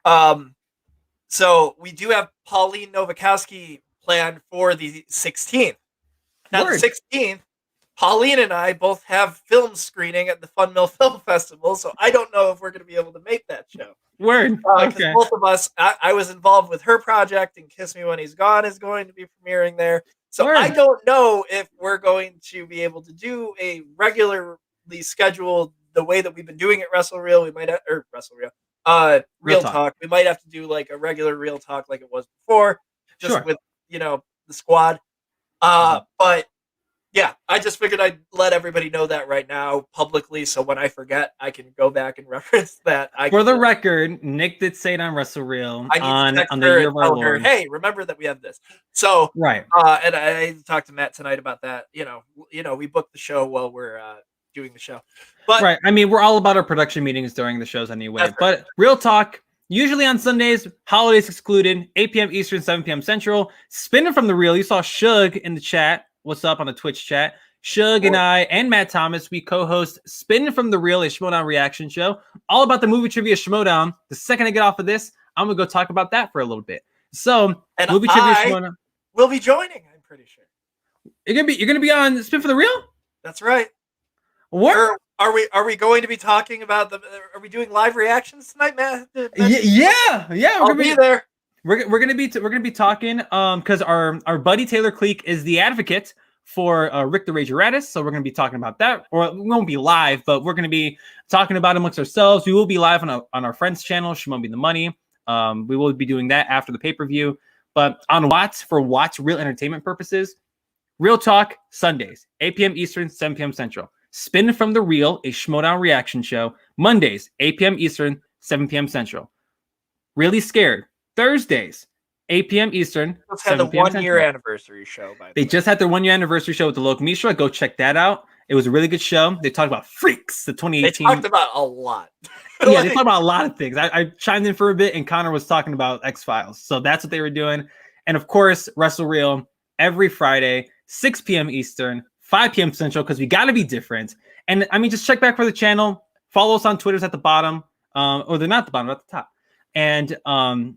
So we do have Pauline Novakowski planned for the 16th. Now, the 16th, Pauline and I both have film screening at the Fun Mill Film Festival, so I don't know if we're going to be able to make that show.
Okay.
Both of us, I was involved with her project, and Kiss Me When He's Gone is going to be premiering there. So I don't know if we're going to be able to do a regularly scheduled the way that we've been doing it. Wrestle Reel, we might have, or Wrestle Reel, Real Talk. We might have to do like a regular Real Talk like it was before, just with the squad. But yeah, I just figured I'd let everybody know that right now publicly, so when I forget, I can go back and reference that.
For the record, Nick did say it on Wrestle Reel on the Year of Our Lord.
Hey, remember that we have this. So
right,
and I talked to Matt tonight about that. We booked the show while we're doing the show. But
right, I mean, we're all about our production meetings during the shows anyway. But Real Talk. Usually on Sundays, holidays excluded, 8 p.m. Eastern, 7 p.m. Central. Spinning from the Reel. You saw Shug in the chat. What's up on the Twitch chat? Shug and I and Matt Thomas, we co-host Spinning from the Reel, a Schmodown reaction show, all about the movie trivia Schmodown. The second I get off of this, I'm gonna go talk about that for a little bit. So,
and
movie trivia Schmodown.
Will be joining. I'm pretty sure
you're gonna be on Spin for the Reel.
That's right.
What
are we going to be talking about? Are we doing live reactions tonight, Matt?
Yeah.
I'll be there.
We're gonna be talking because our buddy Taylor Cleek is the advocate for Rick the Rageoratus, so we're gonna be talking about that. Or we won't be live, but we're gonna be talking about it amongst ourselves. We will be live on our friend's channel, Shimon Be the Money. We will be doing that after the pay-per-view. But on Watts Real entertainment purposes, Real Talk Sundays, 8 p.m. Eastern, 7 p.m. Central. Spin from the Reel, a Schmodown reaction show, Mondays, 8 p.m. Eastern, 7 p.m. Central. Really Scared, Thursdays, 8 p.m. Eastern.
Just had the
7 p.m.
1 year
Central.
anniversary show. By the
They
way.
just had their 1 year anniversary show with the local media show. Go check that out. It was a really good show. They talked about Freaks, the
They
2018.
talked about a lot.
Yeah, they talked about a lot of things. I chimed in for a bit, and Connor was talking about X-Files. So that's what they were doing. And of course, Wrestle Reel every Friday, 6 p.m. Eastern, 5 p.m. Central, because we got to be different. And I mean, just check back for the channel. Follow us on Twitter's at the bottom, or they're not at the bottom, they're at the top. And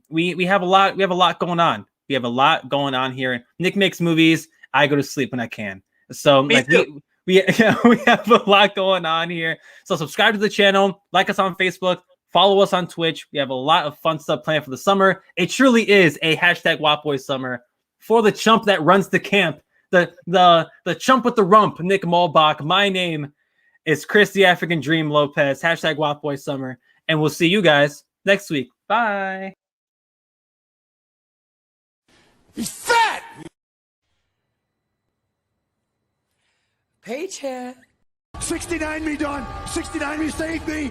we have a lot. We have a lot going on. We have a lot going on here. Nick makes movies. I go to sleep when I can. So like we have a lot going on here. So subscribe to the channel, like us on Facebook, follow us on Twitch. We have a lot of fun stuff planned for the summer. It truly is a hashtag WAPBoy summer for the chump that runs the camp, the chump with the rump, Nick Mulbach. My name is Chris the African Dream Lopez. Hashtag WAPBoy summer, and we'll see you guys next week. Bye.
He's fat!
Paycheck.
69 me, Don. 69 me, save me.